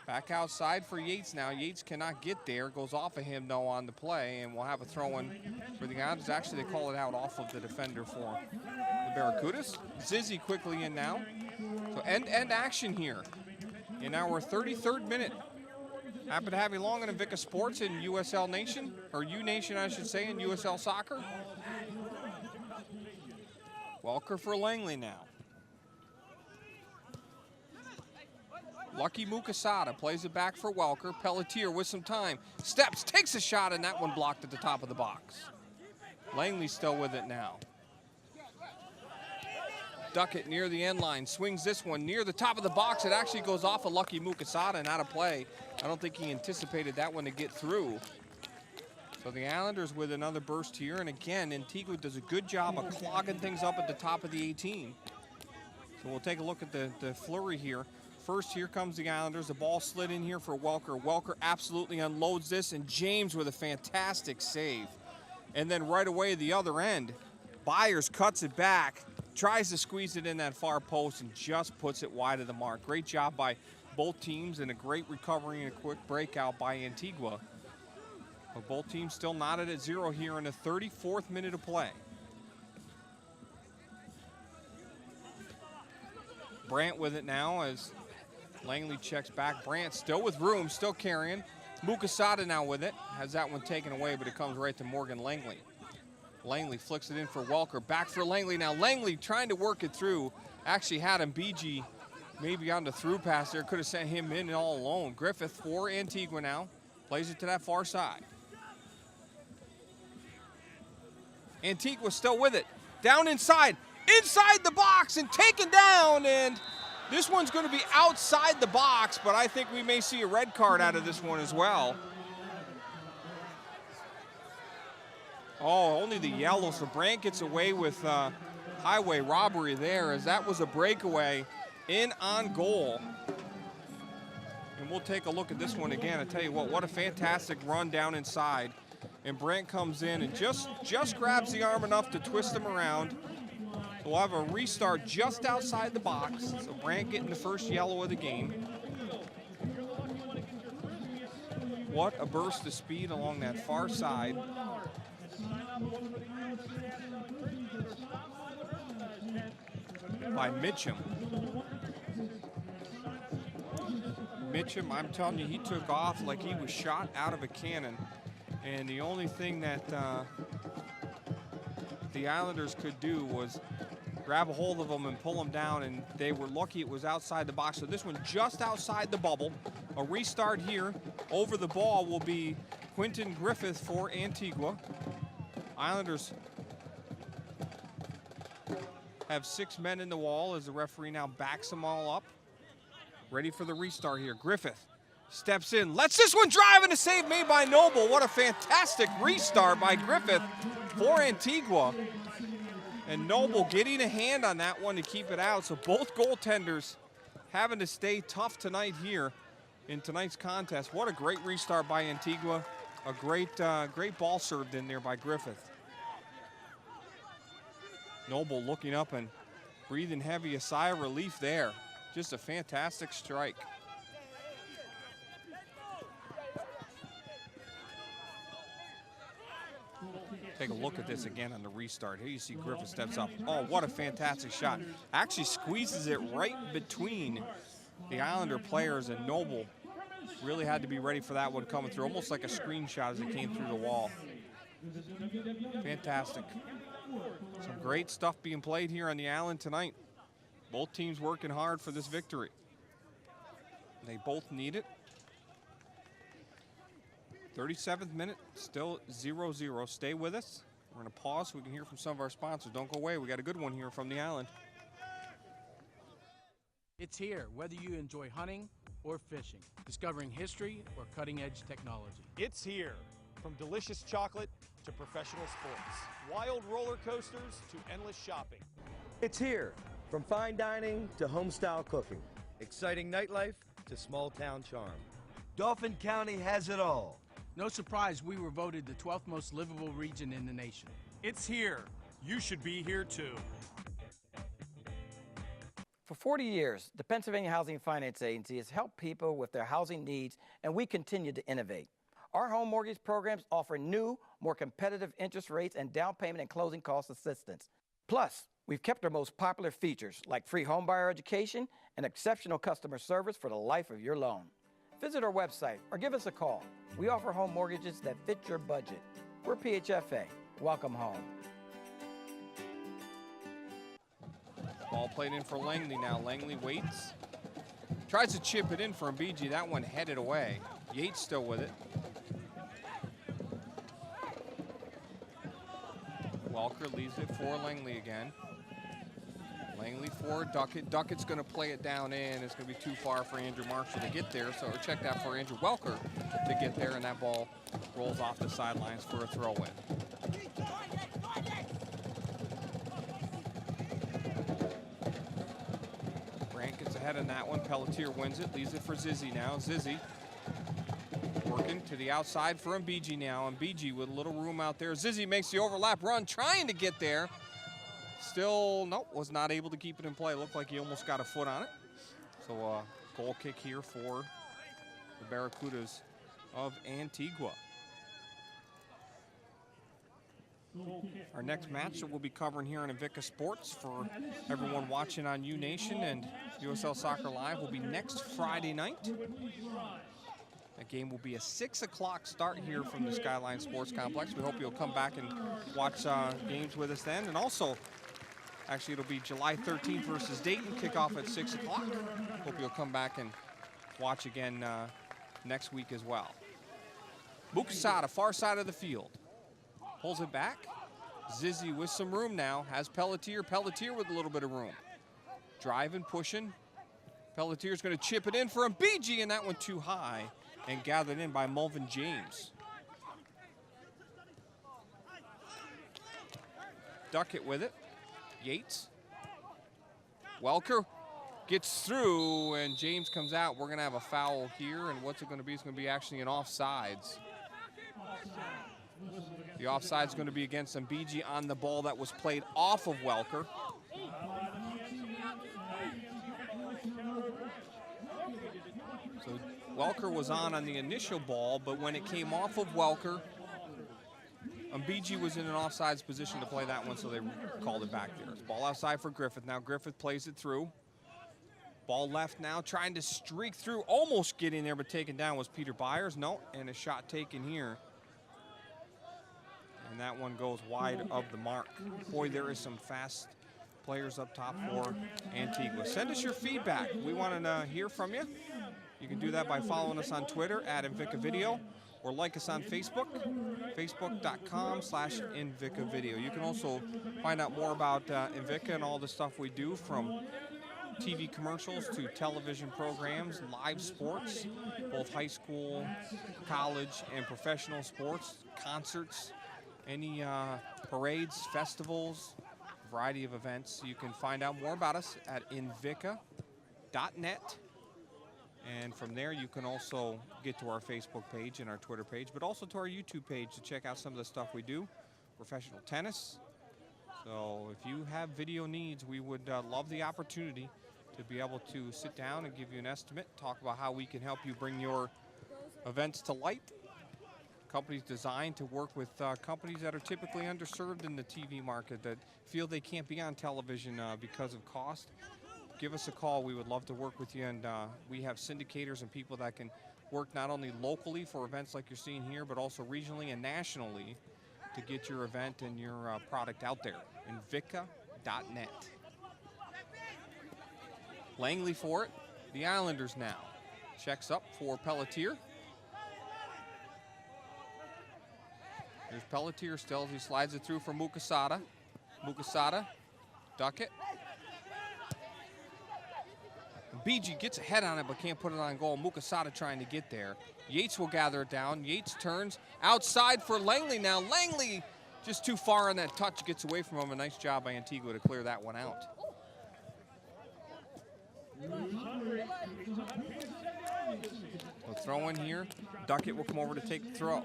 Back outside for Yates now. Yates cannot get there. Goes off of him, though, on the play, and we'll have a throw-in for the Islanders. Actually, they call it out off of the defender for the Barracudas. Zizzy quickly in now. So end action here in our 33rd minute. Happy to have you along on Invicta Sports in USL Nation, or U Nation, I should say, in USL Soccer. Welker for Langley now. Lucky Mukasada plays it back for Welker. Pelletier with some time. Steps, takes a shot, and that one blocked at the top of the box. Langley still with it now. Duckett near the end line. Swings this one near the top of the box. It actually goes off of Lucky Mukasada and out of play. I don't think he anticipated that one to get through. So the Islanders with another burst here. And again, Antigua does a good job of clogging things up at the top of the 18. So we'll take a look at the flurry here. First, here comes the Islanders. The ball slid in here for Welker. Welker absolutely unloads this, and James with a fantastic save. And then right away, the other end, Byers cuts it back, tries to squeeze it in that far post, and just puts it wide of the mark. Great job by both teams, and a great recovery and a quick breakout by Antigua. But both teams still knotted at 0 here in the 34th minute of play. Brandt with it now as Langley checks back. Brandt still with room, still carrying. Mukasada now with it. Has that one taken away, but it comes right to Morgan Langley. Langley flicks it in for Welker. Back for Langley now. Langley trying to work it through. Actually had HBG maybe on the through pass there. Could have sent him in all alone. Griffith for Antigua now. Plays it to that far side. Antigua still with it. Down inside the box and taken down, and this one's going to be outside the box, but I think we may see a red card out of this one as well. Oh, only the yellow, so Brandt gets away with highway robbery there, as that was a breakaway in on goal. And we'll take a look at this one again. I tell you what a fantastic run down inside. And Brandt comes in and just grabs the arm enough to twist him around. We'll have a restart just outside the box. So Brandt getting the first yellow of the game. What a burst of speed along that far side. By Mitchum. Mitchum, I'm telling you, he took off like he was shot out of a cannon. And the only thing that the Islanders could do was grab a hold of him and pull him down, and they were lucky it was outside the box. So this one just outside the bubble. A restart here. Over the ball will be Quentin Griffith for Antigua. Islanders have 6 men in the wall as the referee now backs them all up. Ready for the restart here. Griffith steps in, lets this one drive, and a save made by Noble. What a fantastic restart by Griffith for Antigua. And Noble getting a hand on that one to keep it out. So both goaltenders having to stay tough tonight here in tonight's contest. What a great restart by Antigua. A great ball served in there by Griffith. Noble looking up and breathing heavy, a sigh of relief there. Just a fantastic strike. Take a look at this again on the restart. Here you see Griffith steps up. Oh, what a fantastic shot. Actually squeezes it right between the Islander players, and Noble really had to be ready for that one coming through, almost like a screenshot as it came through the wall. Fantastic. Some great stuff being played here on the island tonight. Both teams working hard for this victory. They both need it. 37th minute, still 0-0. Stay with us. We're going to pause so we can hear from some of our sponsors. Don't go away. We got a good one here from the island. It's here, whether you enjoy hunting or fishing, discovering history or cutting-edge technology. It's here. From delicious chocolate to professional sports, wild roller coasters to endless shopping. It's here. From fine dining to home-style cooking. Exciting nightlife to small-town charm. Dauphin County has it all. No surprise we were voted the 12th most livable region in the nation. It's here. You should be here too. For 40 years, the Pennsylvania Housing and Finance Agency has helped people with their housing needs, and we continue to innovate. Our home mortgage programs offer new, more competitive interest rates and down payment and closing cost assistance. Plus, we've kept our most popular features like free homebuyer education and exceptional customer service for the life of your loan. Visit our website or give us a call. We offer home mortgages that fit your budget. We're PHFA. Welcome home. Ball played in for Langley now. Langley waits. Tries to chip it in for HBG. That one headed away. Yates still with it. Welker leaves it for Langley again. Langley for Duckett. Duckett's going to play it down in. It's going to be too far for Andrew Marshall to get there. So check that for Andrew Welker to get there, and that ball rolls off the sidelines for a throw-in. Grant gets ahead on that one. Pelletier wins it. Leaves it for Zizzy now. Zizzy working to the outside for HBG now. HBG with a little room out there. Zizzy makes the overlap run, trying to get there. Still, nope, was not able to keep it in play. Looked like he almost got a foot on it. So goal kick here for the Barracudas of Antigua. Our next match that we'll be covering here on Invicta Sports for everyone watching on U-Nation and USL Soccer Live will be next Friday night. That game will be a 6 o'clock start here from the Skyline Sports Complex. We hope you'll come back and watch games with us then. And also, actually, it'll be July 13th versus Dayton, kickoff at 6 o'clock. Hope you'll come back and watch again next week as well. Mukasada, far side of the field. Pulls it back. Zizzy with some room now. Has Pelletier. Pelletier with a little bit of room. Driving, pushing. Pelletier's going to chip it in for HBG, and that one too high and gathered in by Mulvin James. Duckett with it. Yates. Welker gets through, and James comes out. We're going to have a foul here, and what's it going to be? It's going to be actually an offsides. The offside's going to be against HBG on the ball that was played off of Welker. So Welker was on the initial ball, but when it came off of Welker, HBG was in an offsides position to play that one, so they called it back there. It's ball outside for Griffith. Now Griffith plays it through. Ball left now, trying to streak through, almost getting there, but taken down was Peter Byers. No, and a shot taken here. And that one goes wide of the mark. Boy, there is some fast players up top for Antigua. Send us your feedback. We want to hear from you. You can do that by following us on Twitter at Invicta Video, or like us on Facebook, facebook.com/Invicta Video. You can also find out more about Invicta and all the stuff we do, from TV commercials to television programs, live sports, both high school, college, and professional sports, concerts, any parades, festivals, variety of events. You can find out more about us at invicta.net. And from there, you can also get to our Facebook page and our Twitter page, but also to our YouTube page to check out some of the stuff we do. Professional tennis. So if you have video needs, we would love the opportunity to be able to sit down and give you an estimate, talk about how we can help you bring your events to light. Companies designed to work with companies that are typically underserved in the TV market, that feel they can't be on television because of cost. Give us a call. We would love to work with you, and we have syndicators and people that can work not only locally for events like you're seeing here, but also regionally and nationally to get your event and your product out there. Invicta.net. Langley for it. The Islanders now. Checks up for Pelletier. Here's Pelletier still as he slides it through for Mukasada. Mukasada, duck it. BG gets ahead on it but can't put it on goal. Mukasada trying to get there. Yates will gather it down. Yates turns outside for Langley now. Langley just too far on that touch, gets away from him. A nice job by Antigua to clear that one out. So throw in here. Duckett will come over to take the throw.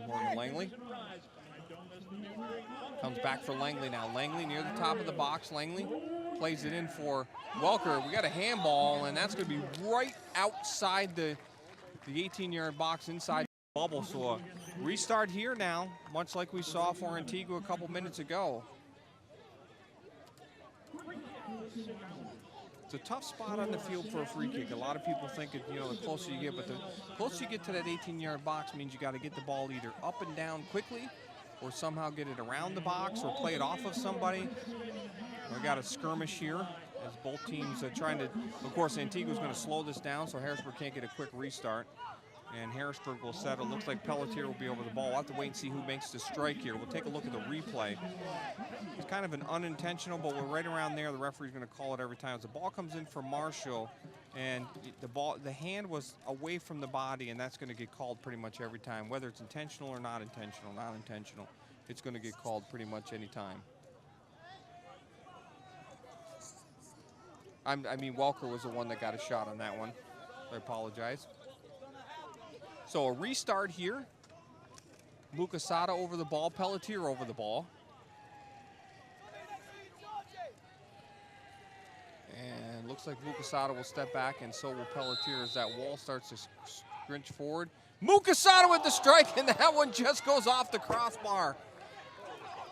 Morgan Langley. Comes back for Langley now. Langley near the top of the box. Langley plays it in for Welker. We got a handball, and that's going to be right outside the 18-yard box inside the bubble. So a restart here now, much like we saw for Antigua a couple minutes ago. It's a tough spot on the field for a free kick. A lot of people think, the closer you get, but the closer you get to that 18-yard box means you got to get the ball either up and down quickly or somehow get it around the box or play it off of somebody. We got a skirmish here as both teams are trying to, of course, Antigua's going to slow this down so Harrisburg can't get a quick restart. And Harrisburg will settle. Looks like Pelletier will be over the ball. We'll have to wait and see who makes the strike here. We'll take a look at the replay. It's kind of an unintentional, but we're right around there. The referee's going to call it every time. As the ball comes in for Marshall, and the hand was away from the body, and that's going to get called pretty much every time, whether it's intentional or not intentional. Not intentional, it's going to get called pretty much any time. I mean, Welker was the one that got a shot on that one. I apologize. So a restart here. Mukasada over the ball, Pelletier over the ball. And looks like Mukasada will step back, and so will Pelletier as that wall starts to scrinch forward. Mukasada with the strike, and that one just goes off the crossbar.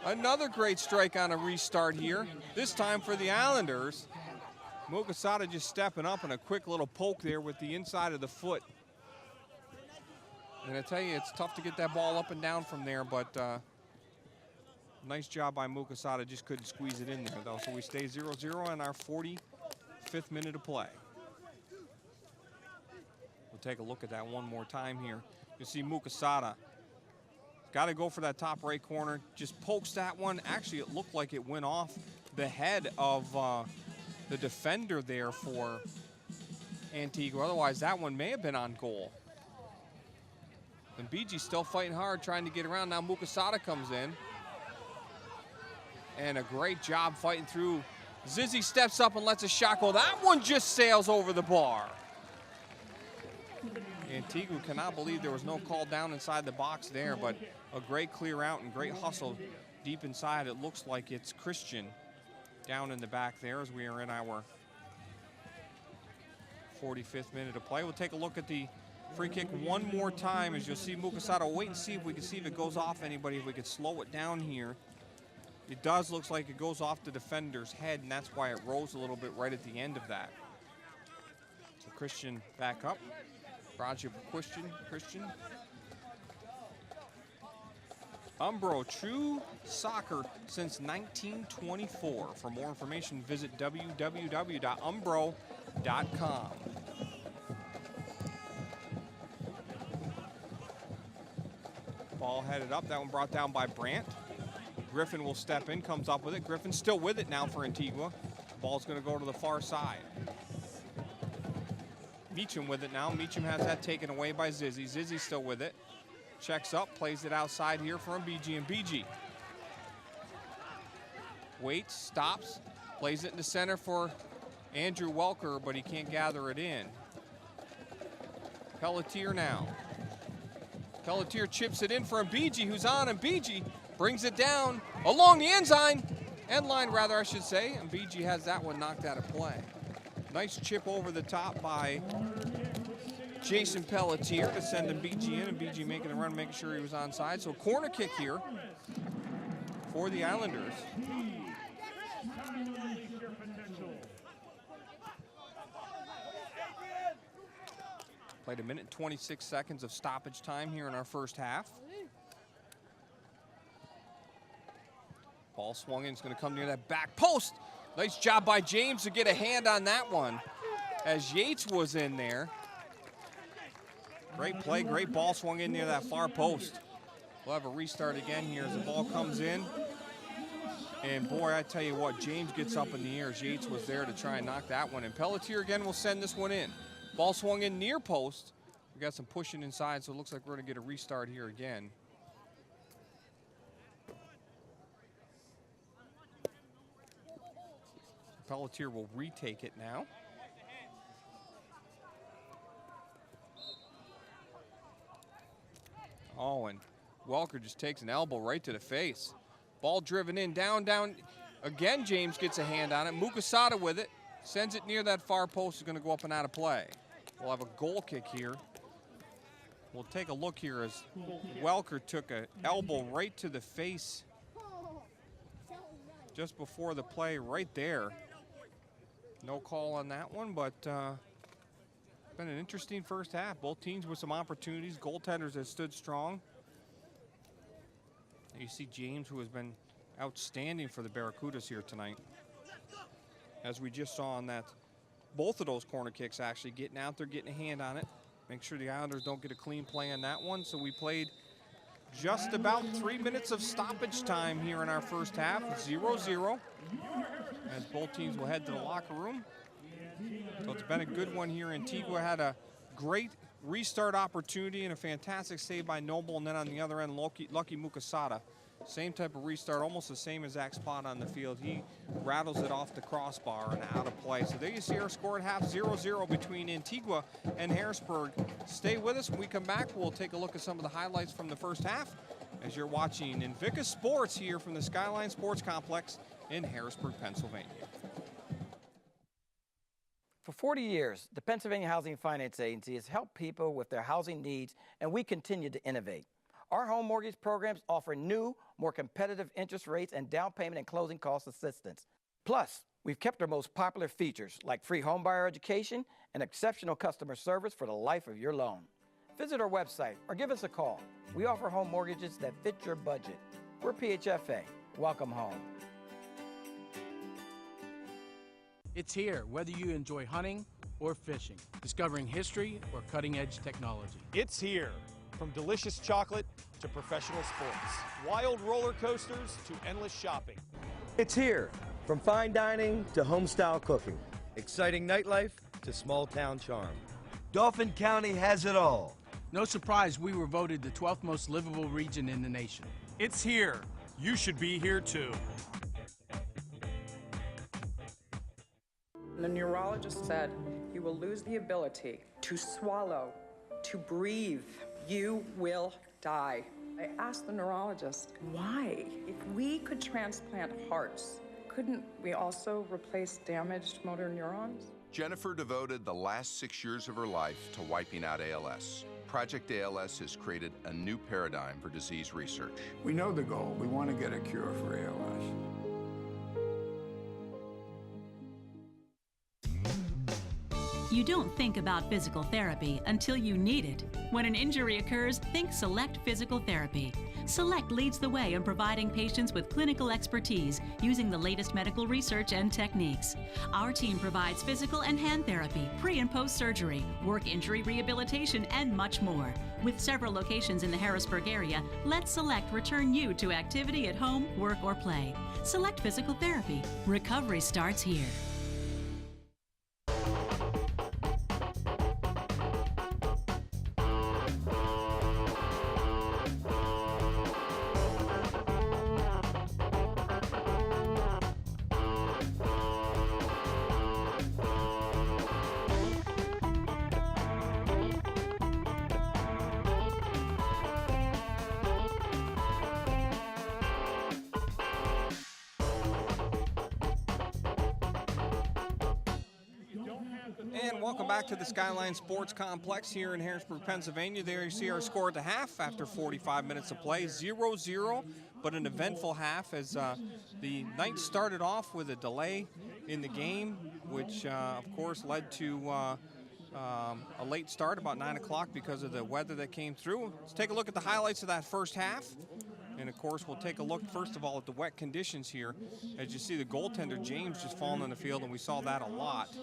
Another great strike on a restart here, this time for the Islanders. Mukasada just stepping up and a quick little poke there with the inside of the foot. And I tell you, it's tough to get that ball up and down from there, but nice job by Mukasada, just couldn't squeeze it in there, though. So we stay 0-0 in our 45th minute of play. We'll take a look at that one more time here. You see Mukasada. Got to go for that top right corner. Just pokes that one. Actually, it looked like it went off the head of the defender there for Antigua. Otherwise, that one may have been on goal. And BG still fighting hard, trying to get around. Now Mukasada comes in. And a great job fighting through. Zizzy steps up and lets a shot go. That one just sails over the bar. Antigua cannot believe there was no call down inside the box there, but a great clear out and great hustle deep inside. It looks like it's Christian down in the back there as we are in our 45th minute of play. We'll take a look at the free kick one more time. As you'll see Mukasada, wait and see if we can see if it goes off anybody, if we could slow it down here. It does look like it goes off the defender's head, and that's why it rolls a little bit right at the end of that. So Christian back up. Roger Christian. Umbro, true soccer since 1924. For more information, visit www.umbro.com. Ball headed up. That one brought down by Brandt. Griffin will step in, comes up with it. Griffin still with it now for Antigua. Ball's going to go to the far side. Meacham with it now. Meacham has that taken away by Zizzy. Zizzy still with it. Checks up, plays it outside here for BG, and BG waits, stops, plays it in the center for Andrew Welker, but he can't gather it in. Pelletier now. Pelletier chips it in for BG, who's on, and BG brings it down along the end line, I should say, and BG has that one knocked out of play. Nice chip over the top by Jason Pelletier to send him BG in, and BG making the run, making sure he was onside. So corner kick here for the Islanders. Played 1 minute and 26 seconds of stoppage time here in our first half. Ball swung in, it's going to come near that back post. Nice job by James to get a hand on that one. as Yates was in there. Great play, great ball swung in near that far post. We'll have a restart again here as the ball comes in. And boy, I tell you what, James gets up in the air as Yates was there to try and knock that one. And Pelletier again will send this one in. Ball swung in near post. We got some pushing inside, so it looks like we're going to get a restart here again. Pelletier will retake it now. Oh, and Welker just takes an elbow right to the face. Ball driven in, down. Again, James gets a hand on it. Mukasada with it. Sends it near that far post. Is going to go up and out of play. We'll have a goal kick here. We'll take a look here as Welker took an elbow right to the face just before the play right there. No call on that one, but been an interesting first half. Both teams with some opportunities. Goaltenders have stood strong. And you see James, who has been outstanding for the Barracudas here tonight. As we just saw on that, both of those corner kicks actually getting out there, getting a hand on it. Make sure the Islanders don't get a clean play on that one. So we played just about 3 minutes of stoppage time here in our first half, 0-0. As both teams will head to the locker room. So it's been a good one here. Antigua had a great restart opportunity and a fantastic save by Noble, and then on the other end, Lucky Mukasada. Same type of restart, almost the same exact spot on the field. He rattles it off the crossbar and out of play. So there you see our score at half, 0-0 between Antigua and Harrisburg. Stay with us. When we come back, we'll take a look at some of the highlights from the first half as you're watching Invictus Sports here from the Skyline Sports Complex in Harrisburg, Pennsylvania. For 40 years, the Pennsylvania Housing Finance Agency has helped people with their housing needs, and we continue to innovate. Our home mortgage programs offer new, more competitive interest rates and down payment and closing cost assistance. Plus, we've kept our most popular features like free homebuyer education and exceptional customer service for the life of your loan. Visit our website or give us a call. We offer home mortgages that fit your budget. We're PHFA. Welcome home. It's here, whether you enjoy hunting or fishing, discovering history or cutting-edge technology. It's here. From delicious chocolate to professional sports, wild roller coasters to endless shopping. It's here. From fine dining to home-style cooking. Exciting nightlife to small-town charm. Dauphin County has it all. No surprise we were voted the 12th most livable region in the nation. It's here. You should be here too. The neurologist said, you will lose the ability to swallow, to breathe. You will die. I asked the neurologist, why? If we could transplant hearts, couldn't we also replace damaged motor neurons? Jennifer devoted the last 6 years of her life to wiping out ALS. Project ALS has created a new paradigm for disease research. We know the goal. We want to get a cure for ALS. You don't think about physical therapy until you need it. When an injury occurs, think Select Physical Therapy. Select leads the way in providing patients with clinical expertise using the latest medical research and techniques. Our team provides physical and hand therapy, pre- and post-surgery, work injury rehabilitation, and much more. With several locations in the Harrisburg area, let Select return you to activity at home, work, or play. Select Physical Therapy. Recovery starts here. And welcome back to the Skyline Sports Complex here in Harrisburg, Pennsylvania. There you see our score at the half after 45 minutes of play, 0-0, but an eventful half as the night started off with a delay in the game, which of course led to a late start about 9 o'clock because of the weather that came through. Let's take a look at the highlights of that first half. And of course, we'll take a look first of all at the wet conditions here. As you see, the goaltender James just falling on the field, and we saw that a lot.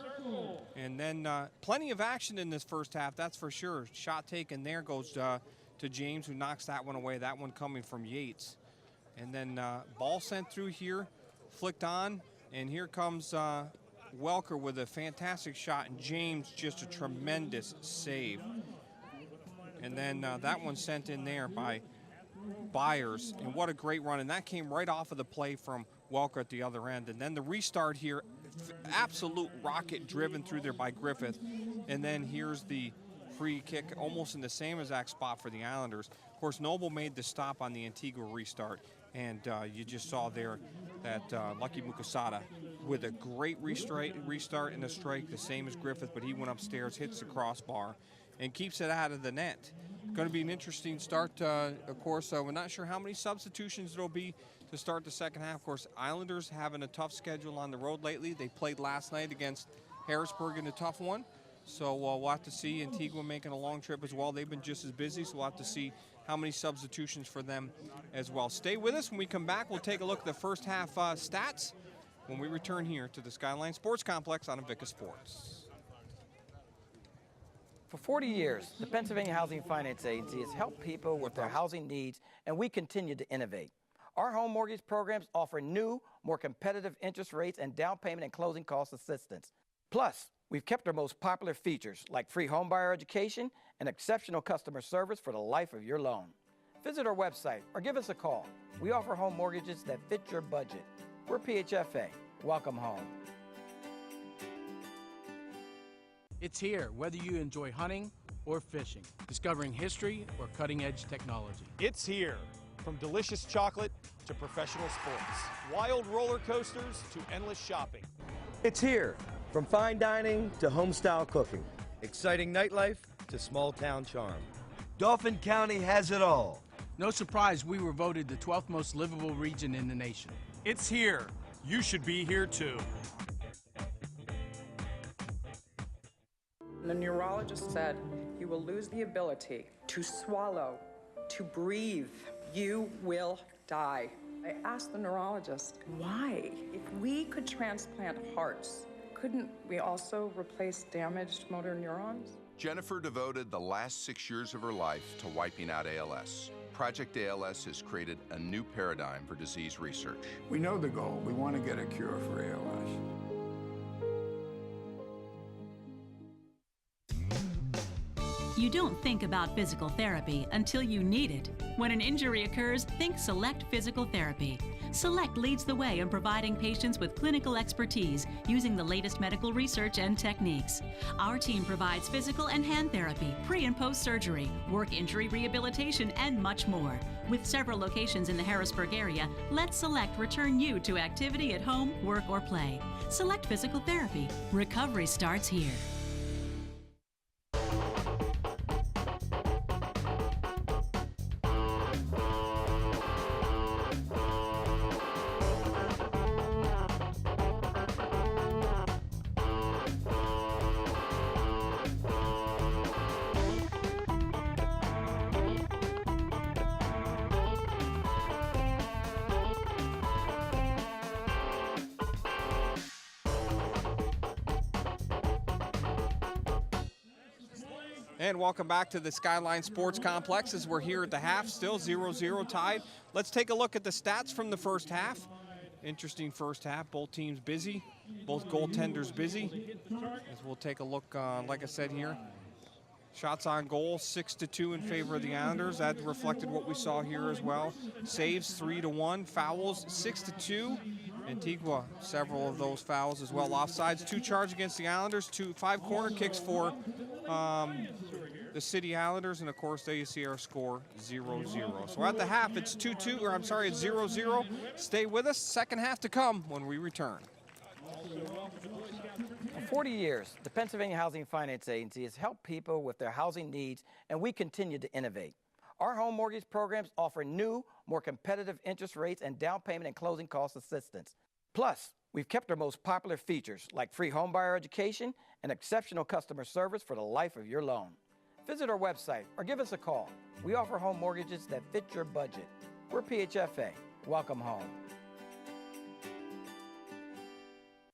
And then plenty of action in this first half, that's for sure. Shot taken there goes to James, who knocks that one away. That one coming from Yates. And then ball sent through here, flicked on, and here comes Welker with a fantastic shot, and James just a tremendous save. And then that one sent in there by Byers, and what a great run, and that came right off of the play from Welker at the other end. And then the restart here, absolute rocket driven through there by Griffith, and then here's the free kick almost in the same exact spot for the Islanders. Of course, Noble made the stop on the Antigua restart, and you just saw there that Lucky Mukasada with a great restart and a strike, the same as Griffith, but he went upstairs, hits the crossbar, and keeps it out of the net. Going to be an interesting start, of course. We're not sure how many substitutions there'll be to start the second half. Of course, Islanders having a tough schedule on the road lately. They played last night against Harrisburg in a tough one. So we'll have to see. Antigua making a long trip as well. They've been just as busy, so we'll have to see how many substitutions for them as well. Stay with us. When we come back, we'll take a look at the first half stats when we return here to the Skyline Sports Complex on Invicta Sports. For 40 years, the Pennsylvania Housing Finance Agency has helped people with their housing needs, and we continue to innovate. Our home mortgage programs offer new, more competitive interest rates and down payment and closing cost assistance. Plus, we've kept our most popular features like free homebuyer education and exceptional customer service for the life of your loan. Visit our website or give us a call. We offer home mortgages that fit your budget. We're PHFA. Welcome home. It's here, whether you enjoy hunting or fishing, discovering history or cutting-edge technology. It's here. From delicious chocolate to professional sports, wild roller coasters to endless shopping. It's here. From fine dining to home-style cooking. Exciting nightlife to small-town charm. Dauphin County has it all. No surprise we were voted the 12th most livable region in the nation. It's here. You should be here too. The neurologist said, you will lose the ability to swallow, to breathe. You will die. I asked the neurologist, why? If we could transplant hearts, couldn't we also replace damaged motor neurons? Jennifer devoted the last 6 years of her life to wiping out ALS. Project ALS has created a new paradigm for disease research. We know the goal. We want to get a cure for ALS. You don't think about physical therapy until you need it. When an injury occurs, think Select Physical Therapy. Select leads the way in providing patients with clinical expertise using the latest medical research and techniques. Our team provides physical and hand therapy, pre- and post-surgery, work injury rehabilitation, and much more. With several locations in the Harrisburg area, let Select return you to activity at home, work, or play. Select Physical Therapy. Recovery starts here. And welcome back to the Skyline Sports Complex as we're here at the half, still 0-0 tied. Let's take a look at the stats from the first half. Interesting first half, both teams busy, both goaltenders busy. As we'll take a look, like I said here, shots on goal, 6-2 in favor of the Islanders. That reflected what we saw here as well. Saves, 3-1, fouls, 6-2. Antigua, several of those fouls as well. Offsides, 2 charged against the Islanders, 5 corner kicks for the City Islanders, and of course there you see our score 0-0. So at the half it's 2-2, or I'm sorry, it's 0-0. Stay with us, second half to come when we return. For 40 years, the Pennsylvania Housing Finance Agency has helped people with their housing needs, and we continue to innovate. Our home mortgage programs offer new, more competitive interest rates and down payment and closing cost assistance. Plus, we've kept our most popular features like free homebuyer education and exceptional customer service for the life of your loan. Visit our website or give us a call. We offer home mortgages that fit your budget. We're PHFA. Welcome home.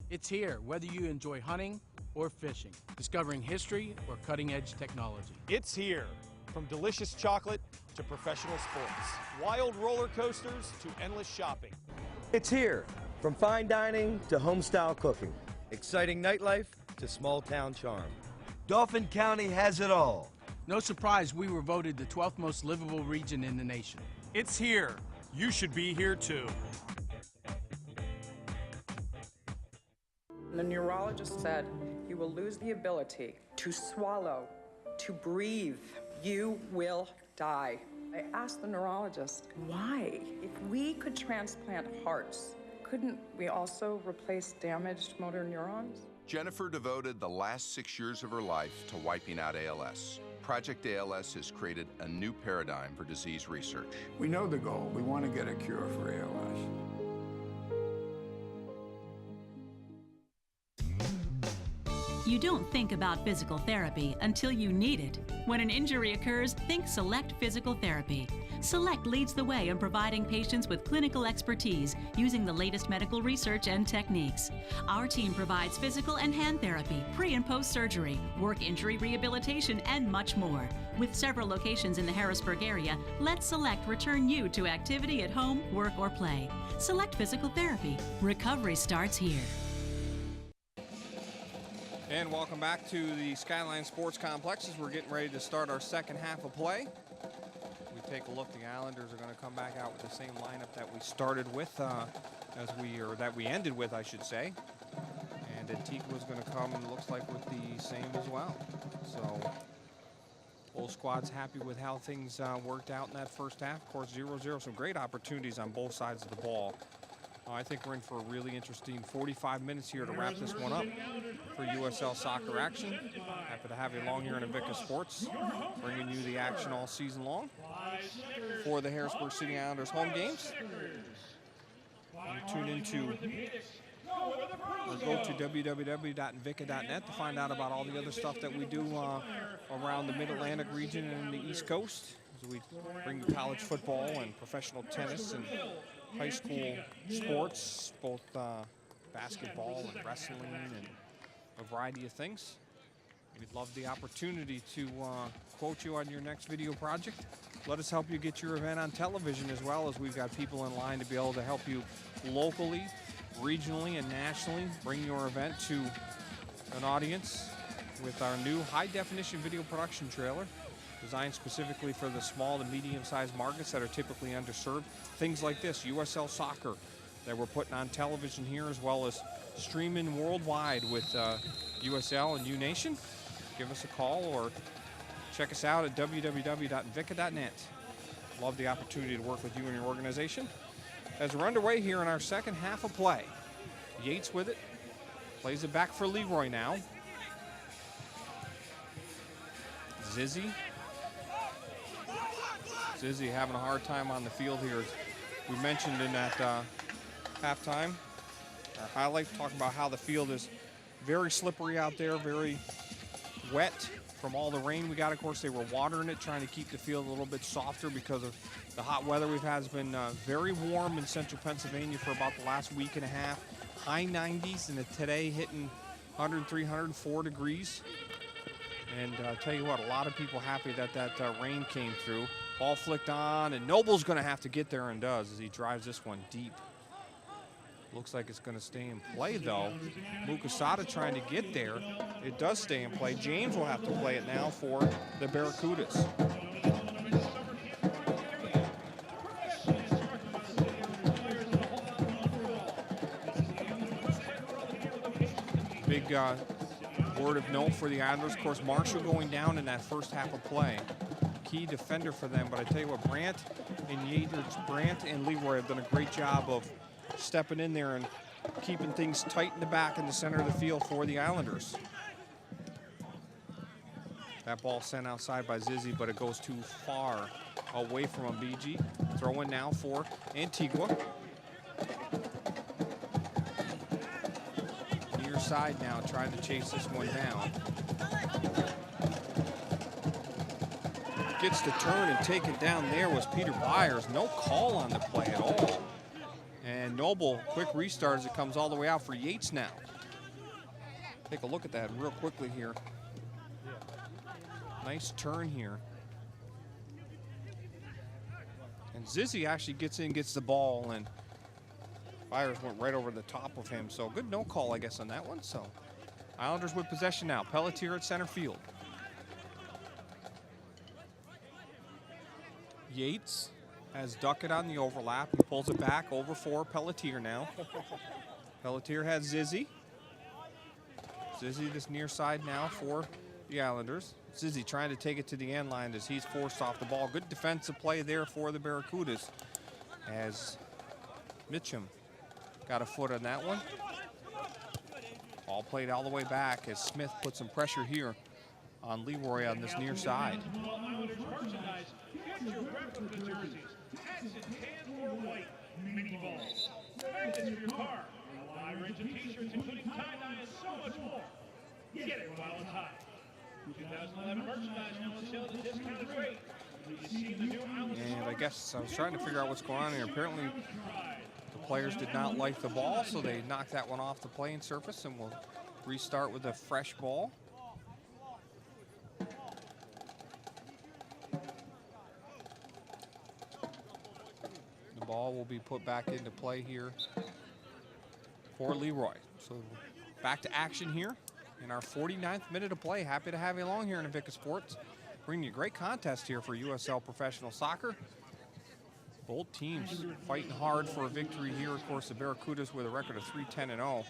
It's here, whether you enjoy hunting or fishing, discovering history or cutting-edge technology. It's here. From delicious chocolate to professional sports, wild roller coasters to endless shopping. It's here. From fine dining to home-style cooking. Exciting nightlife to small-town charm. Dauphin County has it all. No surprise we were voted the 12th most livable region in the nation. It's here. You should be here too. The neurologist said, you will lose the ability to swallow, to breathe. You will die. I asked the neurologist, why? If we could transplant hearts, couldn't we also replace damaged motor neurons? Jennifer devoted the last 6 years of her life to wiping out ALS. Project ALS has created a new paradigm for disease research. We know the goal. We want to get a cure for ALS. You don't think about physical therapy until you need it. When an injury occurs, think Select Physical Therapy. Select leads the way in providing patients with clinical expertise using the latest medical research and techniques. Our team provides physical and hand therapy, pre- and post-surgery, work injury rehabilitation, and much more. With several locations in the Harrisburg area, let Select return you to activity at home, work, or play. Select Physical Therapy. Recovery starts here. And welcome back to the Skyline Sports Complex as we're getting ready to start our second half of play. We take a look, the Islanders are going to come back out with the same lineup that we started with, that we ended with, I should say. And Antigua is going to come, and looks like, with the same as well. So both squads happy with how things worked out in that first half. Of course, 0-0, some great opportunities on both sides of the ball. I think we're in for a really interesting 45 minutes here to wrap this one up for USL Soccer Action. Happy to have you along here in Invicta Sports, bringing you the action all season long for the Harrisburg City Islanders home games. You tune into or go to www.invicta.net to find out about all the other stuff that we do around the Mid-Atlantic region and the East Coast. As we bring you college football and professional tennis and high school sports, both basketball and wrestling and a variety of things. We'd love the opportunity to quote you on your next video project. Let us help you get your event on television, as well as we've got people in line to be able to help you locally, regionally, and nationally bring your event to an audience with our new high-definition video production trailer designed specifically for the small to medium-sized markets that are typically underserved. Things like this, USL Soccer, that we're putting on television here, as well as streaming worldwide with USL and U-Nation. Give us a call or check us out at www.invicta.net. Love the opportunity to work with you and your organization. As we're underway here in our second half of play, Yates with it, plays it back for Leroy now. Zizzy having a hard time on the field here. As we mentioned in that halftime, our highlight, talking about how the field is very slippery out there, very wet from all the rain we got. Of course, they were watering it, trying to keep the field a little bit softer because of the hot weather we've had. It's been very warm in central Pennsylvania for about the last week and a half. High 90s, and today hitting 103, 104 degrees. And I'll tell you what, a lot of people happy that rain came through. Ball flicked on, and Noble's going to have to get there, and does, as he drives this one deep. Looks like it's going to stay in play, though. Mukasada trying to get there. It does stay in play. James will have to play it now for the Barracudas. Big word of note for the Islanders. Of course, Marshall going down in that first half of play. Key defender for them, but I tell you what, Brandt and Leroy have done a great job of stepping in there and keeping things tight in the back in the center of the field for the Islanders. That ball sent outside by Zizzy, but it goes too far away from him. BG throwing now for Antigua. Near side now, trying to chase this one down. gets the turn and take it down there was Peter Byers. No call on the play at all. And Noble, quick restart as it comes all the way out for Yates now. Take a look at that real quickly here. Nice turn here. And Zizzy actually gets in, gets the ball, and Byers went right over the top of him. So good no call, I guess, on that one. So Islanders with possession now. Pelletier at center field. Yates has Duckett on the overlap. He pulls it back over for Pelletier now. Pelletier has Zizzy. Zizzy this near side now for the Islanders. Zizzy trying to take it to the end line as he's forced off the ball. Good defensive play there for the Barracudas as Mitchum got a foot on that one. Ball played all the way back as Smith put some pressure here on Leroy on this near side. Get your Barracuda jerseys, hats in tan or white, mini balls, magnets for your car, a wide range of t-shirts including tie-dye and so much more. Get it while it's hot. 2011 merchandise now on sale at a discounted rate. And I guess I was trying to figure out what's going on here. Apparently the players did not like the ball, so they knocked that one off the playing surface, and we'll restart with a fresh ball. The ball will be put back into play here for Leroy. So back to action here in our 49th minute of play. Happy to have you along here in Invicta Sports. Bringing you a great contest here for USL Professional Soccer. Both teams fighting hard for a victory here. Of course, the Barracudas with a record of 3-10-0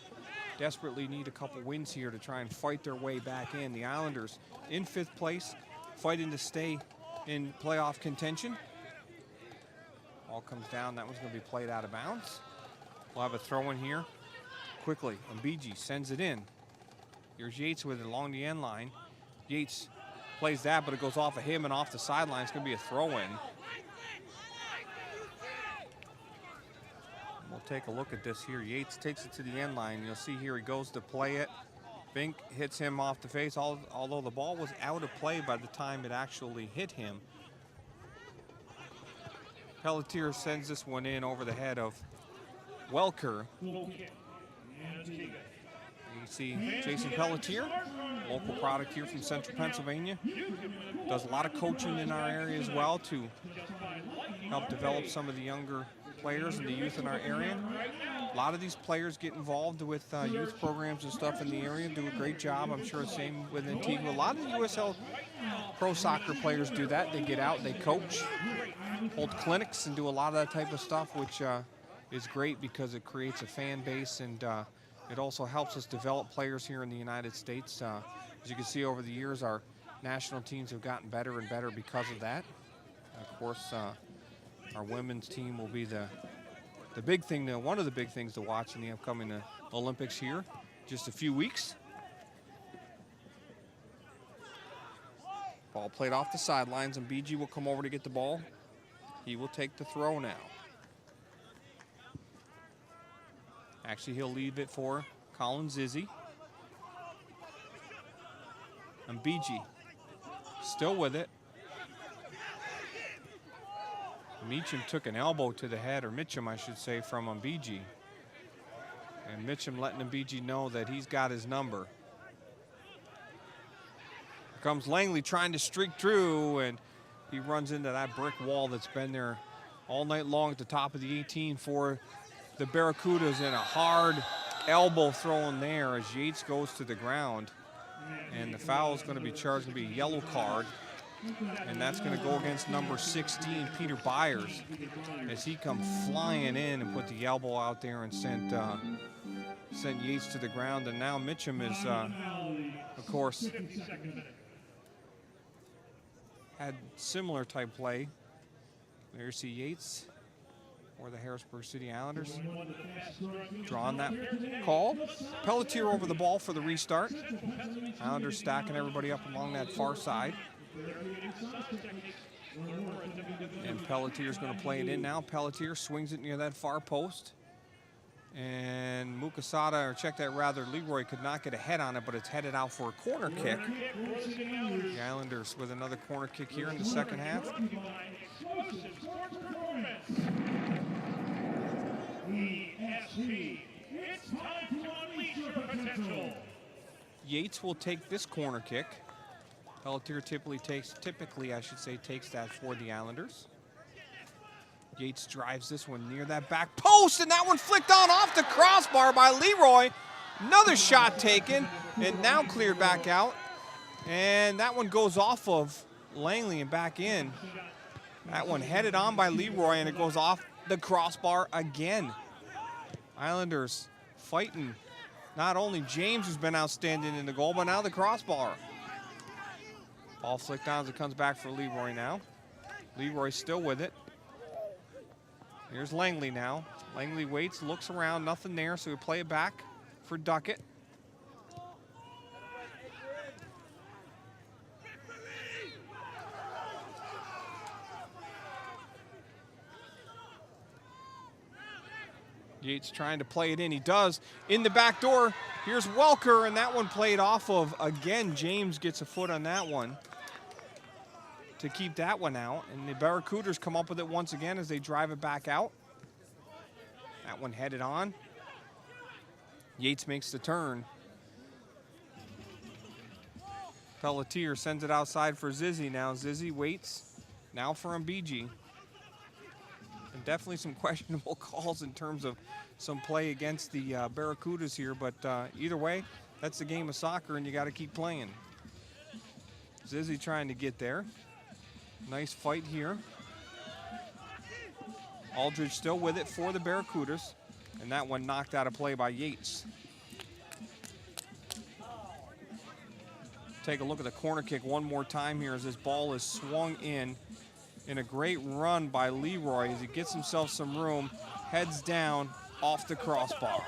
desperately need a couple wins here to try and fight their way back in. The Islanders in 5th place, fighting to stay in playoff contention. Ball comes down. That one's going to be played out of bounds. We'll have a throw in here quickly. Mbiji sends it in. Here's Yates with it along the end line. Yates plays that, but it goes off of him and off the sideline. It's going to be a throw-in. We'll take a look at this here. Yates takes it to the end line. You'll see here he goes to play it. Fink hits him off the face, although the ball was out of play by the time it actually hit him. Pelletier sends this one in over the head of Welker. You see Jason Pelletier, local product here from Central Pennsylvania. Does a lot of coaching in our area as well to help develop some of the younger players and the youth in our area. A lot of these players get involved with youth programs and stuff in the area, do a great job. I'm sure the same with Antigua. A lot of the USL pro soccer players do that. They get out, they coach, hold clinics, and do a lot of that type of stuff, which is great because it creates a fan base, and it also helps us develop players here in the United States. As you can see over the years, our national teams have gotten better and better because of that. Of course, our women's team will be the big thing, one of the big things to watch in the upcoming Olympics here, just a few weeks. Ball played off the sidelines, and BG will come over to get the ball. He will take the throw now. Actually, he'll leave it for Colin Zizzy. And BG still with it. Meacham took an elbow to the head, or Mitchum, I should say, from Mbiji. And Mitchum letting Mbiji know that he's got his number. Here comes Langley trying to streak through, and he runs into that brick wall that's been there all night long at the top of the 18 for the Barracudas, and a hard elbow thrown there as Yates goes to the ground. And the foul is going to be charged, going to be a yellow card. And that's going to go against number 16, Peter Byers, as he come flying in and put the elbow out there and sent Yates to the ground. And now Mitchum is, of course, had similar type play. There you see Yates or the Harrisburg City Islanders drawing that call. Pelletier over the ball for the restart. Islanders stacking everybody up along that far side. And Pelletier's going to play it in now. Pelletier swings it near that far post. And Mukasada, or check that rather, Leroy could not get a head on it, but it's headed out for a corner kick. The Islanders with another corner kick here in the second half. It's time to unleash your potential. Yates will take this corner kick. Pelletier typically takes that for the Islanders. Yates drives this one near that back post, and that one flicked on off the crossbar by Leroy. Another shot taken, and now cleared back out. And that one goes off of Langley and back in. That one headed on by Leroy, and it goes off the crossbar again. Islanders fighting not only James, who's been outstanding in the goal, but now the crossbar. Ball flicked on as it comes back for Leroy now. Leroy still with it. Here's Langley now. Langley waits, looks around, nothing there, so we play it back for Duckett. Yates trying to play it in. He does. In the back door, here's Welker, and that one played off of, again, James gets a foot on that one to keep that one out. And the Barracudas come up with it once again as they drive it back out. That one headed on. Yates makes the turn. Pelletier sends it outside for Zizzy now. Zizzy waits now for HBG. And definitely some questionable calls in terms of some play against the Barracudas here, but either way, that's the game of soccer and you got to keep playing. Zizzy trying to get there. Nice fight here. Aldridge still with it for the Barracudas, and that one knocked out of play by Yates. Take a look at the corner kick one more time here as this ball is swung in a great run by Leroy as he gets himself some room, heads down off the crossbar.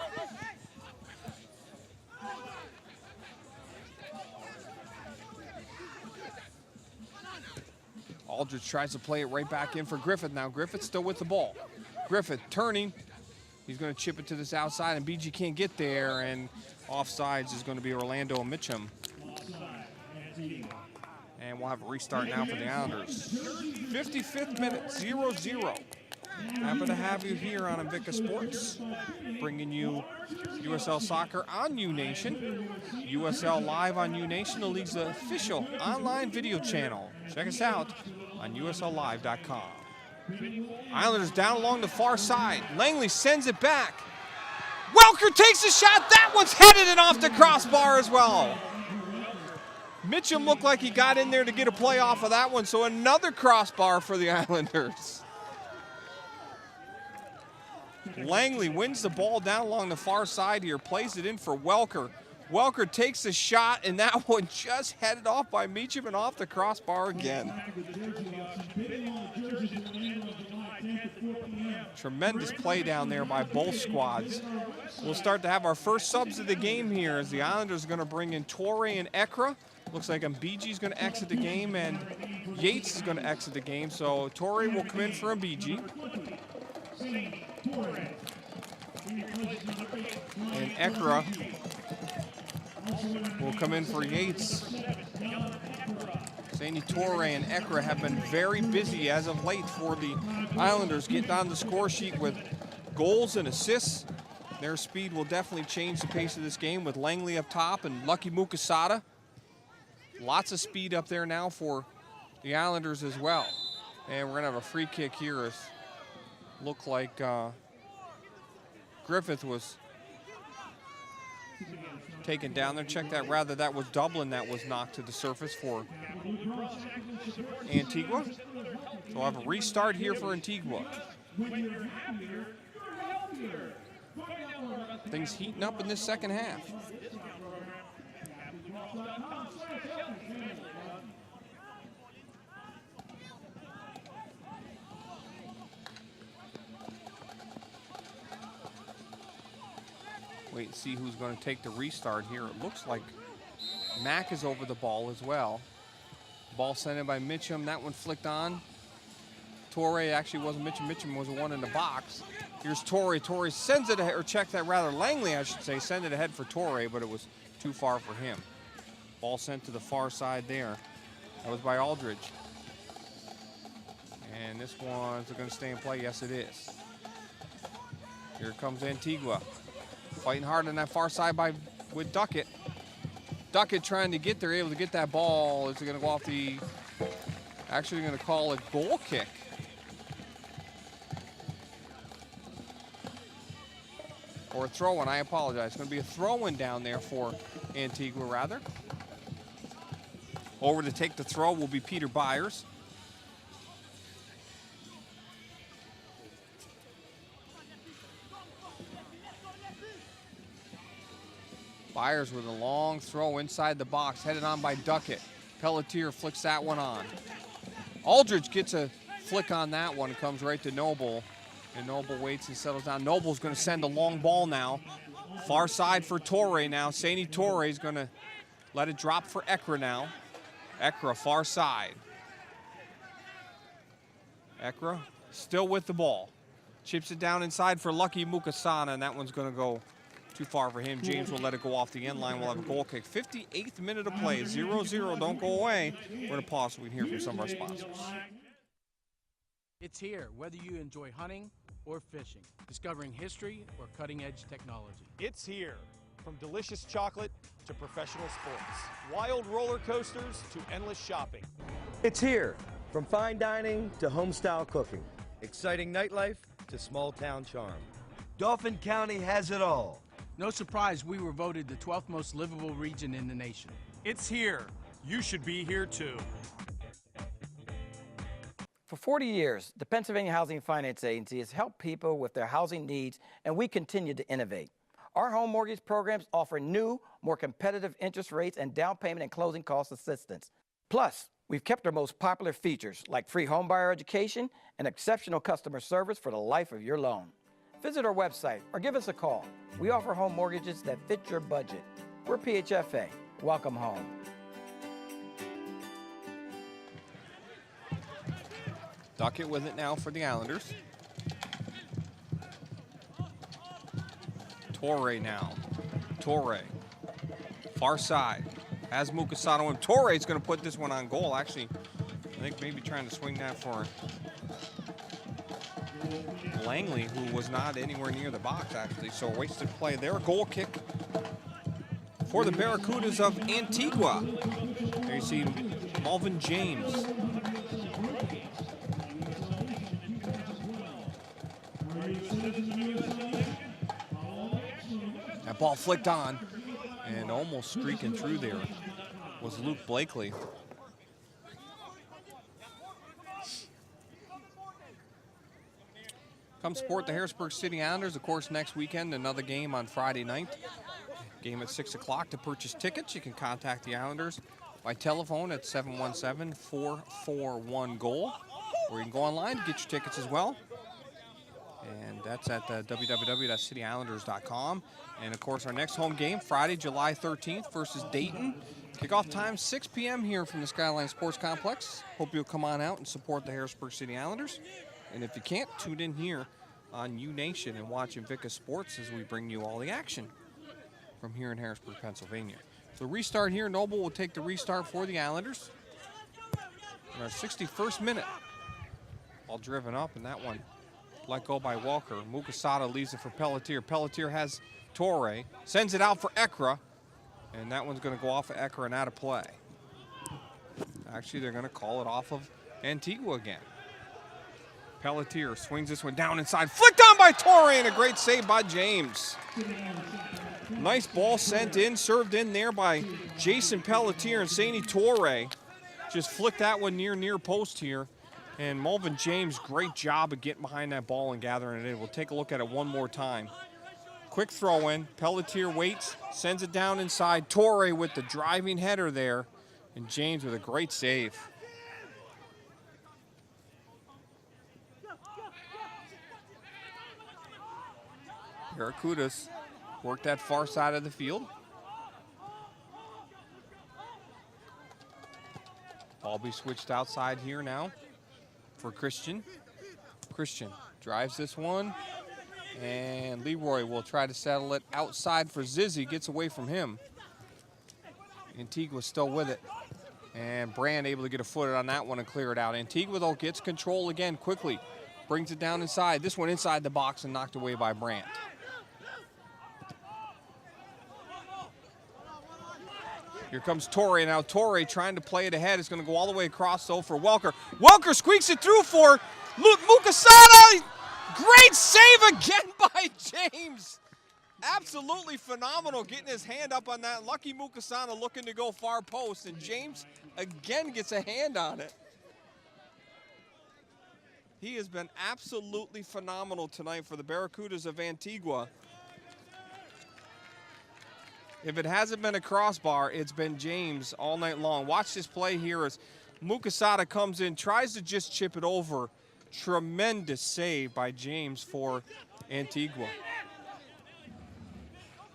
Aldridge tries to play it right back in for Griffith now. Griffith still with the ball. Griffith turning. He's going to chip it to this outside, and BG can't get there, and offsides is going to be Orlando Mitchum. And we'll have a restart now for the Islanders. 55th minute, 0-0. Happy to have you here on Invicta Sports, bringing you USL Soccer on U-Nation, USL Live on U-Nation, the league's official online video channel. Check us out on USLLive.com. Islanders down along the far side. Langley sends it back. Welker takes a shot. That one's headed and off the crossbar as well. Mitchum looked like he got in there to get a play off of that one, so another crossbar for the Islanders. Langley wins the ball down along the far side here, plays it in for Welker. Welker takes a shot, and that one just headed off by Meacham and off the crossbar again. Tremendous play down there by both squads. We'll start to have our first subs of the game here as the Islanders are going to bring in Torre and Ekra. Looks like HBG is going to exit the game, and Yates is going to exit the game. So Torre will come in for HBG. And Ekra will come in for Yates. Sandy Torre and Ekra have been very busy as of late for the Islanders, getting on the score sheet with goals and assists. Their speed will definitely change the pace of this game with Langley up top and Lucky Mukasada. Lots of speed up there now for the Islanders as well. And we're going to have a free kick here. As looked like Griffith was taken down there. Check that, rather that was Dublin that was knocked to the surface for Antigua. So we'll have a restart here for Antigua. Things heating up in this second half. Wait and see who's going to take the restart here. It looks like Mack is over the ball as well. Ball sent in by Mitchum. That one flicked on. Torre actually wasn't Mitchum. Mitchum was the one in the box. Here's Torre. Torre sends it ahead, or check that rather. Langley, I should say, send it ahead for Torre, but it was too far for him. Ball sent to the far side there. That was by Aldridge. And this one's going to stay in play. Yes, it is. Here comes Antigua. Fighting hard on that far side with Duckett. Duckett trying to get there, able to get that ball. Is it going to go off the... Actually going to call it goal kick. Or a throw-in, I apologize. It's going to be a throw-in down there for Antigua, rather. Over to take the throw will be Peter Byers. Byers with a long throw inside the box, headed on by Duckett. Pelletier flicks that one on. Aldridge gets a flick on that one, comes right to Noble. And Noble waits and settles down. Noble's going to send a long ball now. Far side for Torre now. Saini Torre is going to let it drop for Ekra now. Ekra, far side. Ekra still with the ball. Chips it down inside for Lucky Mukasana, and that one's going to go too far for him. James will let it go off the end line. We'll have a goal kick. 58th minute of play. 0-0. Don't go away. We're going to pause so we can hear from some of our sponsors. It's here, whether you enjoy hunting or fishing, discovering history or cutting-edge technology. It's here. From delicious chocolate to professional sports, wild roller coasters to endless shopping. It's here. From fine dining to home-style cooking. Exciting nightlife to small-town charm. Dauphin County has it all. No surprise we were voted the 12th most livable region in the nation. It's here. You should be here too. For 40 years, the Pennsylvania Housing Finance Agency has helped people with their housing needs, and we continue to innovate. Our home mortgage programs offer new, more competitive interest rates and down payment and closing cost assistance. Plus, we've kept our most popular features like free homebuyer education and exceptional customer service for the life of your loan. Visit our website or give us a call. We offer home mortgages that fit your budget. We're PHFA. Welcome home. Duckett with it now for the Islanders. Torre now. Torre. Far side. Has Mukasano and Torre is going to put this one on goal. Actually, I think maybe trying to swing that for Langley, who was not anywhere near the box, actually. So a wasted play there. Goal kick for the Barracudas of Antigua. There you see Malvin James. That ball flicked on and almost streaking through there was Luke Blakely. Come support the Harrisburg City Islanders. Of course, next weekend, another game on Friday night. Game at 6 o'clock. To purchase tickets, you can contact the Islanders by telephone at 717-441-GOAL. Or you can go online to get your tickets as well. And that's at www.cityislanders.com. And, of course, our next home game, Friday, July 13th versus Dayton. Kickoff time, 6 p.m. here from the Skyline Sports Complex. Hope you'll come on out and support the Harrisburg City Islanders. And if you can't, tune in here on U-Nation and watch Invicta Sports as we bring you all the action from here in Harrisburg, Pennsylvania. So restart here. Noble will take the restart for the Islanders. In our 61st minute. All driven up, and that one let go by Walker. Mukasada leaves it for Pelletier. Pelletier has Torre, sends it out for Ekra, and that one's going to go off of Ekra and out of play. Actually, they're going to call it off of Antigua again. Pelletier swings this one down inside, flicked on by Torre, and a great save by James. Nice ball sent in, served in there by Jason Pelletier, and Saini Torre just flicked that one near post here. And Malvin James, great job of getting behind that ball and gathering it in. We'll take a look at it one more time. Quick throw in. Pelletier waits, sends it down inside. Torre with the driving header there. And James with a great save. Barracudas work that far side of the field. Ball be switched outside here now for Christian. Christian drives this one, and Leroy will try to settle it outside for Zizzy. Gets away from him. Antigua still with it. And Brand able to get a foot on that one and clear it out. Antigua, though, gets control again quickly. Brings it down inside. This one inside the box and knocked away by Brandt. Here comes Torrey. Now Torrey trying to play it ahead. Is going to go all the way across, though, for Welker. Welker squeaks it through for Mukasana. Great save again by James. Absolutely phenomenal, getting his hand up on that. Lucky Mukasana looking to go far post, and James again gets a hand on it. He has been absolutely phenomenal tonight for the Barracudas of Antigua. If it hasn't been a crossbar, it's been James all night long. Watch this play here as Mukasana comes in, tries to just chip it over. Tremendous save by James for Antigua.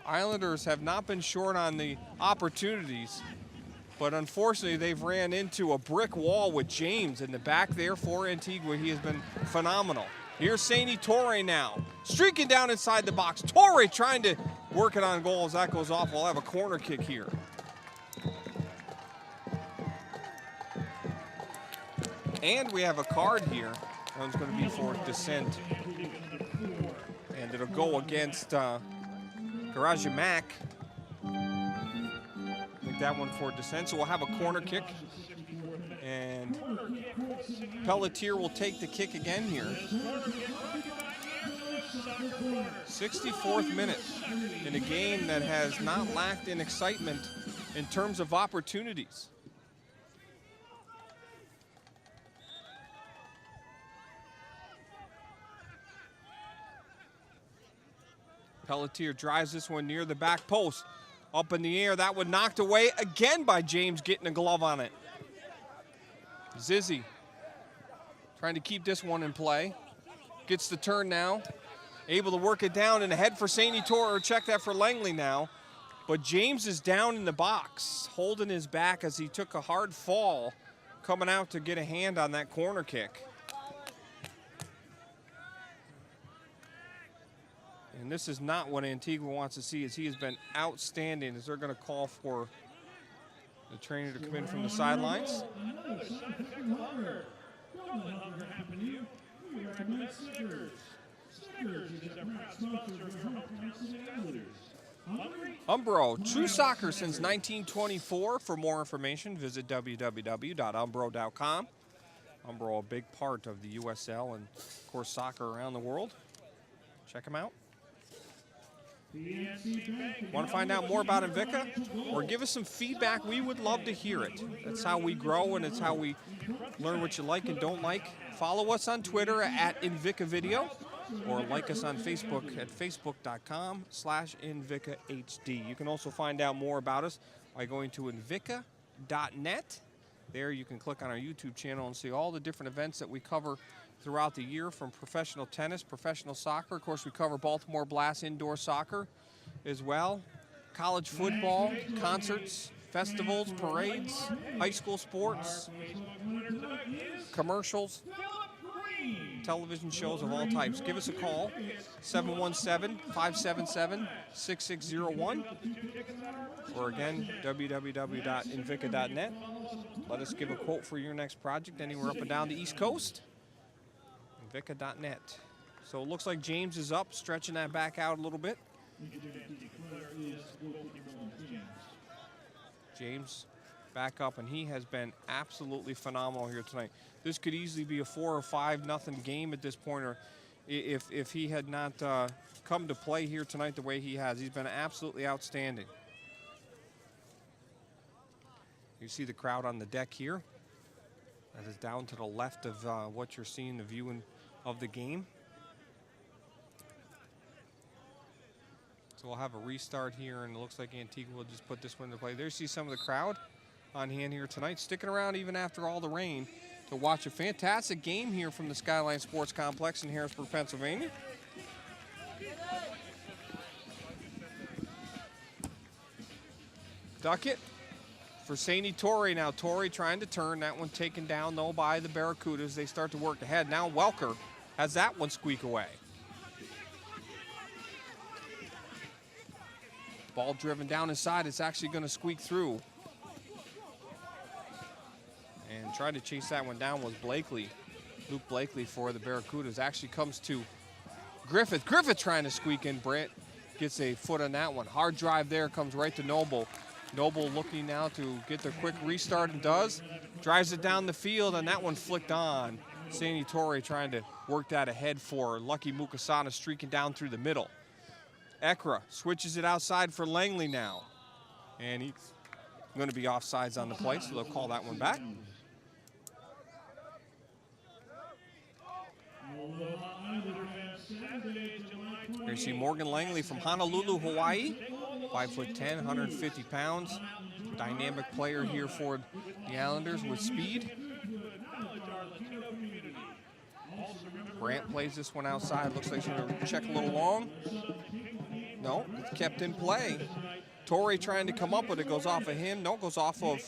Islanders have not been short on the opportunities, but unfortunately they've ran into a brick wall with James in the back there for Antigua. He has been phenomenal. Here's Saini Torre now, streaking down inside the box. Torre trying to work it on goal as that goes off. We'll have a corner kick here. And we have a card here. That one's going to be for dissent. And it'll go against Garaji Mack. Make that one for dissent. So we'll have a corner kick. And Pelletier will take the kick again here. 64th minute in a game that has not lacked in excitement in terms of opportunities. Pelletier drives this one near the back post. Up in the air, that one knocked away again by James getting a glove on it. Zizzy trying to keep this one in play. Gets the turn now. Able to work it down and ahead for Saini Torre. Check that for Langley now. But James is down in the box, holding his back as he took a hard fall, coming out to get a hand on that corner kick. And this is not what Antigua wants to see, as he has been outstanding, as they're going to call for the trainer to come in from the sidelines. Umbro, true soccer since 1924. For more information, visit www.umbro.com. Umbro, a big part of the USL and, of course, soccer around the world. Check them out. Want to find out more about Invicta? Or give us some feedback? We would love to hear it. That's how we grow, and it's how we learn what you like and don't like. Follow us on Twitter at Invicta Video, or like us on Facebook at facebook.com/InvicaHD. You can also find out more about us by going to Invicta.net. There you can click on our YouTube channel and see all the different events that we cover throughout the year, from professional tennis, professional soccer. Of course, we cover Baltimore Blast indoor soccer as well. College football, concerts, festivals, parades, high school sports, commercials, television shows of all types. Give us a call, 717-577-6601. Or again, www.invica.net. Let us give a quote for your next project anywhere up and down the East Coast. Invicta.net. So it looks like James is up, stretching that back out a little bit. James back up, and he has been absolutely phenomenal here tonight. This could easily be a 4 or 5-0 game at this point, or if he had not come to play here tonight the way he has. He's been absolutely outstanding. You see the crowd on the deck here. That is down to the left of what you're seeing, the viewing of the game. So we'll have a restart here, and it looks like Antigua will just put this one into play. There you see some of the crowd on hand here tonight, sticking around even after all the rain to watch a fantastic game here from the Skyline Sports Complex in Harrisburg, Pennsylvania. Duckett for Saini Torrey now. Torrey trying to turn. That one taken down, though, by the Barracudas. They start to work ahead. Now Welker has that one squeak away. Ball driven down inside. It's actually going to squeak through. And trying to chase that one down was Blakely. Luke Blakely for the Barracudas. Actually comes to Griffith. Griffith trying to squeak in. Brant gets a foot on that one. Hard drive there, comes right to Noble. Noble looking now to get the quick restart, and does. Drives it down the field, and that one flicked on. Saini Torrey trying to work that ahead for Lucky Mukasana, streaking down through the middle. Ekra switches it outside for Langley now. And he's going to be offsides on the play, so they'll call that one back. Here you see Morgan Langley from Honolulu, Hawaii. 5'10", 150 pounds. Dynamic player here for the Islanders with speed. Brant plays this one outside. Looks like he's going to check a little long. No, it's kept in play. Torrey trying to come up with it. Goes off of him. No, it goes off of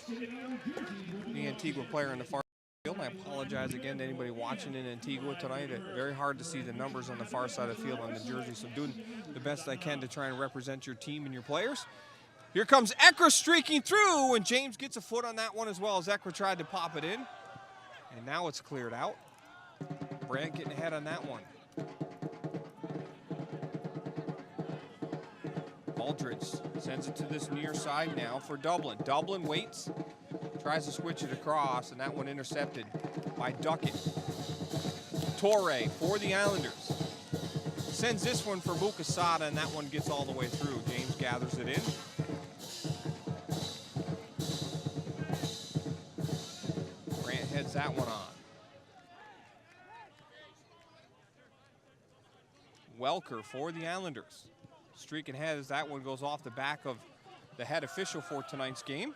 the Antigua player in the far field. I apologize again to anybody watching in Antigua tonight. It's very hard to see the numbers on the far side of the field on the jersey, so I'm doing the best I can to try and represent your team and your players. Here comes Ekra streaking through, and James gets a foot on that one as well as Ekra tried to pop it in. And now it's cleared out. Brant getting ahead on that one. Aldridge sends it to this near side now for Dublin. Dublin waits, tries to switch it across, and that one intercepted by Duckett. Torrey for the Islanders. Sends this one for Mukasada, and that one gets all the way through. James gathers it in. Grant heads that one on. Welker for the Islanders. Streaking ahead as that one goes off the back of the head official for tonight's game.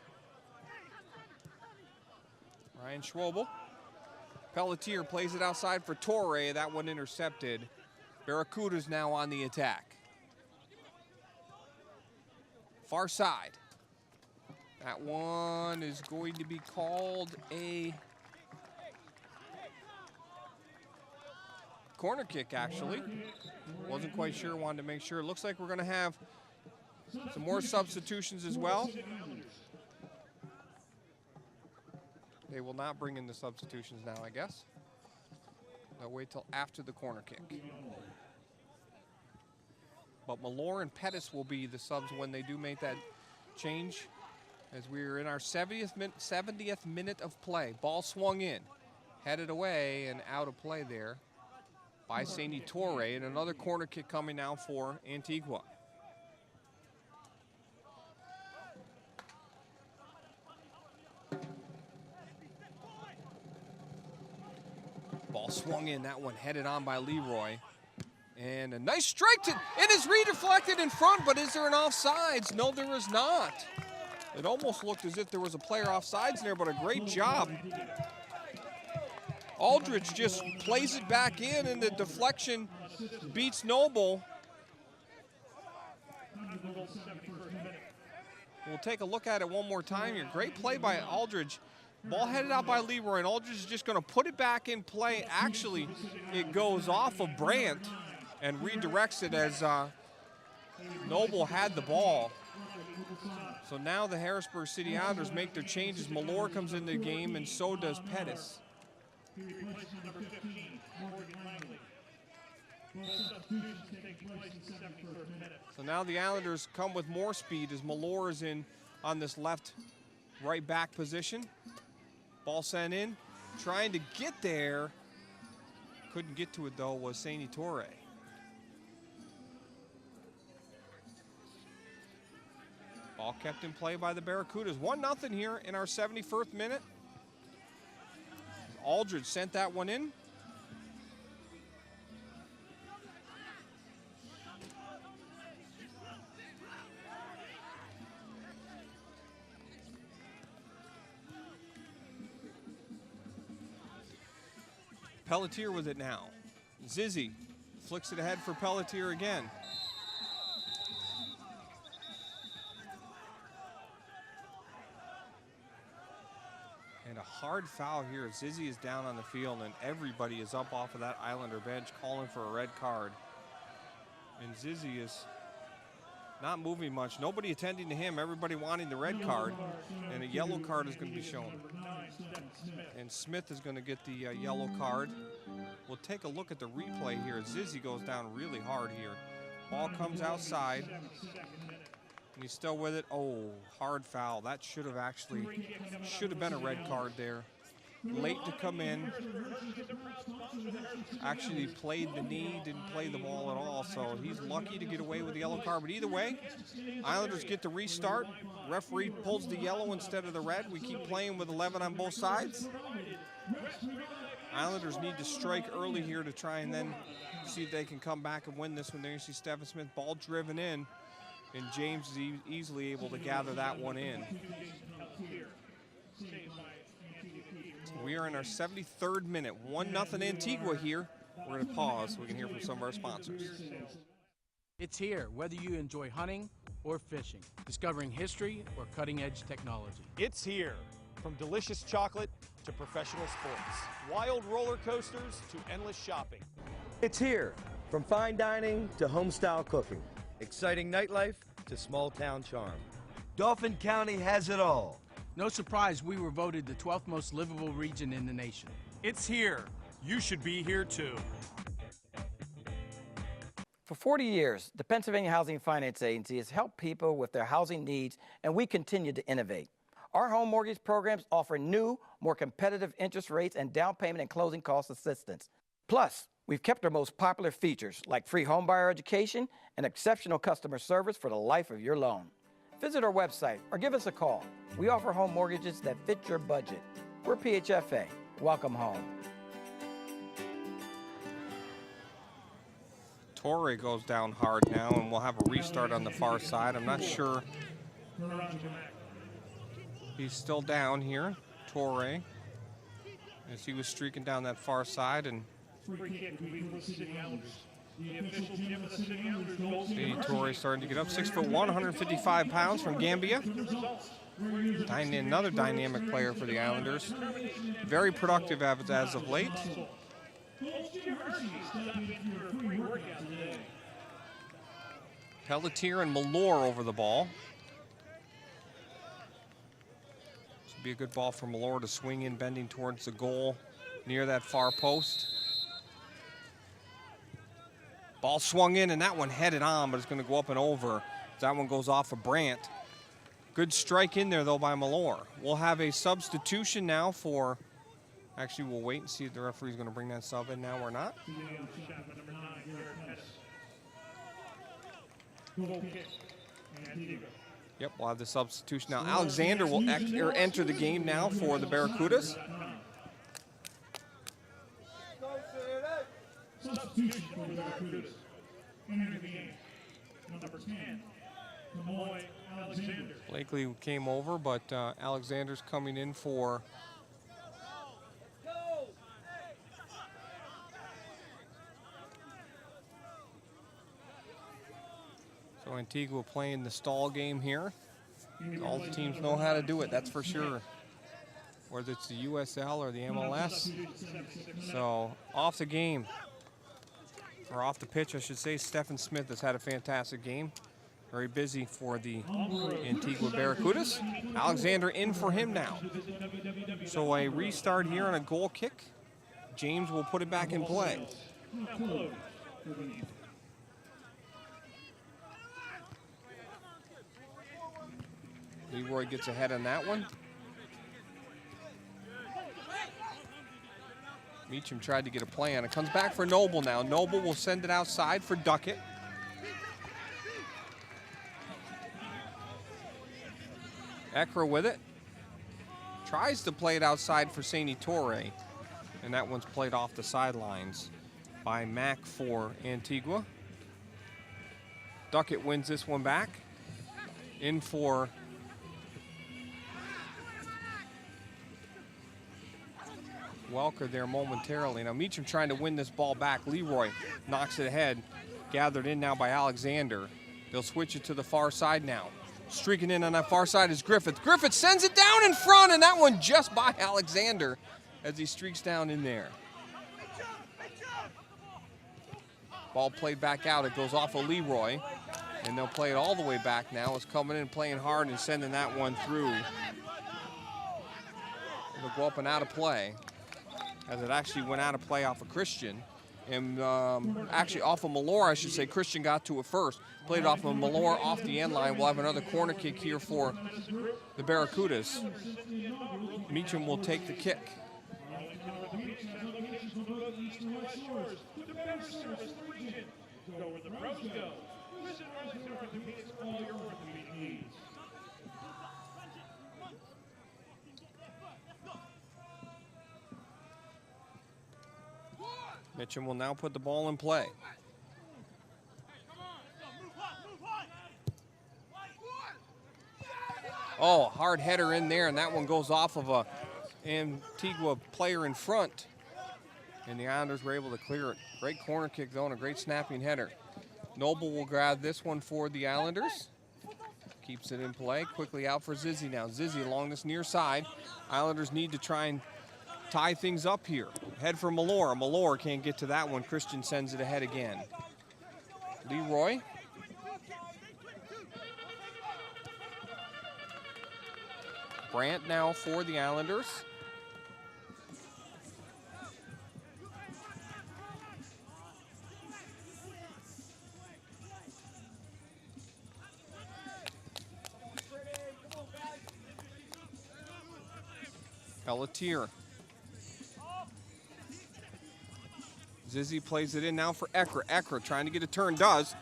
Ryan Schwobel. Pelletier plays it outside for Torrey. That one intercepted. Barracuda's now on the attack. Far side. That one is going to be called a corner kick, actually. Wasn't quite sure, wanted to make sure. It looks like we're going to have some more substitutions as well. They will not bring in the substitutions now, I guess. They'll wait till after the corner kick. But Malore and Pettis will be the subs when they do make that change, as we're in our 70th minute of play. Ball swung in, headed away and out of play there by Saini Torrey, and another corner kick coming now for Antigua. Ball swung in, that one headed on by Leroy. And a nice strike, it is redeflected in front, but is there an offsides? No, there is not. It almost looked as if there was a player offsides there, but a great job. Aldridge just plays it back in, and the deflection beats Noble. We'll take a look at it one more time here. Great play by Aldridge. Ball headed out by Leroy, and Aldridge is just going to put it back in play. Actually, it goes off of Brant and redirects it as Noble had the ball. So now the Harrisburg City Islanders make their changes. Malore comes into the game, and so does Pettis. So now the Islanders come with more speed as Malore is in on this left right back position. Ball sent in, trying to get there. Couldn't get to it though, was Saini Torrey. Ball kept in play by the Barracudas. 1-0 here in our 71st minute. Aldridge sent that one in. Pelletier with it now. Zizzi flicks it ahead for Pelletier again. And a hard foul here. Zizzy is down on the field, and everybody is up off of that Islander bench calling for a red card. And Zizzy is not moving much. Nobody attending to him. Everybody wanting the red card. And a yellow card is going to be shown. And Smith is going to get the yellow card. We'll take a look at the replay here. Zizzy goes down really hard here. Ball comes outside. And he's still with it. Oh, hard foul. That should have been a red card there. Late to come in. Actually played the knee, didn't play the ball at all, so he's lucky to get away with the yellow card. But either way, Islanders get to restart. Referee pulls the yellow instead of the red. We keep playing with 11 on both sides. Islanders need to strike early here to try and then see if they can come back and win this one. There you see Stephen Smith, ball driven in, and James is easily able to gather that one in. We are in our 73rd minute. 1-0 Antigua here. We're going to pause so we can hear from some of our sponsors. It's here, whether you enjoy hunting or fishing, discovering history or cutting-edge technology. It's here. From delicious chocolate to professional sports, wild roller coasters to endless shopping. It's here. From fine dining to home-style cooking. Exciting nightlife to small-town charm. Dauphin County has it all. No surprise we were voted the 12th most livable region in the nation. It's here. You should be here too. For 40 years, the Pennsylvania Housing Finance Agency has helped people with their housing needs, and we continue to innovate. Our home mortgage programs offer new, more competitive interest rates and down payment and closing cost assistance. Plus, we've kept our most popular features like free homebuyer education and exceptional customer service for the life of your loan. Visit our website or give us a call. We offer home mortgages that fit your budget. We're PHFA. Welcome home. Torrey goes down hard now, and we'll have a restart on the far side. I'm not sure. He's still down here, Torrey, as he was streaking down that far side. And see Torrey starting to get up. 6'1", 155 pounds from Gambia. Another dynamic player for the Islanders. Very productive as of late. Pelletier and Malore over the ball. This would be a good ball for Malore to swing in, bending towards the goal near that far post. Ball swung in, and that one headed on, but it's going to go up and over. That one goes off of Brandt. Good strike in there, though, by Malore. We'll have a substitution now for... Actually, we'll wait and see if the referee's going to bring that sub in now or not. Yep, we'll have the substitution now. Alexander will enter the game now for the Barracudas. Substitution for the Barracudas. Entering the game, number 10, Moy Alexander. Blakely came over, but Alexander's coming in for... So Antigua playing the stall game here. All the teams know how to do it, that's for sure. Whether it's the USL or the MLS. So off the game, or off the pitch, I should say, Stephen Smith has had a fantastic game. Very busy for the Antigua Barracudas. Alexander in for him now. So a restart here on a goal kick. James will put it back in play. Leroy gets ahead on that one. Meacham tried to get a play on it. Comes back for Noble now. Noble will send it outside for Duckett. Ekra with it. Tries to play it outside for Saini Torre. And that one's played off the sidelines by Mack for Antigua. Duckett wins this one back. In for Welker there momentarily. Now Meacham trying to win this ball back. Leroy knocks it ahead. Gathered in now by Alexander. They'll switch it to the far side now. Streaking in on that far side is Griffith. Griffith sends it down in front, and that one just by Alexander as he streaks down in there. Ball played back out. It goes off of Leroy, and they'll play it all the way back now. It's coming in, playing hard, and sending that one through. It'll go up and out of play, as it actually went out of play off of Christian. And actually off of Malore, I should say. Christian got to it first. Played it off of Malore off the end line. We'll have another corner kick here for the Barracudas. Meacham will take the kick. Mitchum will now put the ball in play. Oh, hard header in there, and that one goes off of a Antigua player in front. And the Islanders were able to clear it. Great corner kick, though, and a great snapping header. Noble will grab this one for the Islanders. Keeps it in play. Quickly out for Zizzy now. Zizzy along this near side. Islanders need to try and tie things up here. Head for Malore. Malore can't get to that one. Christian sends it ahead again. Leroy. Brandt now for the Islanders. Pelletier. Zizzy plays it in now for Eckert. Eckert trying to get a turn, does.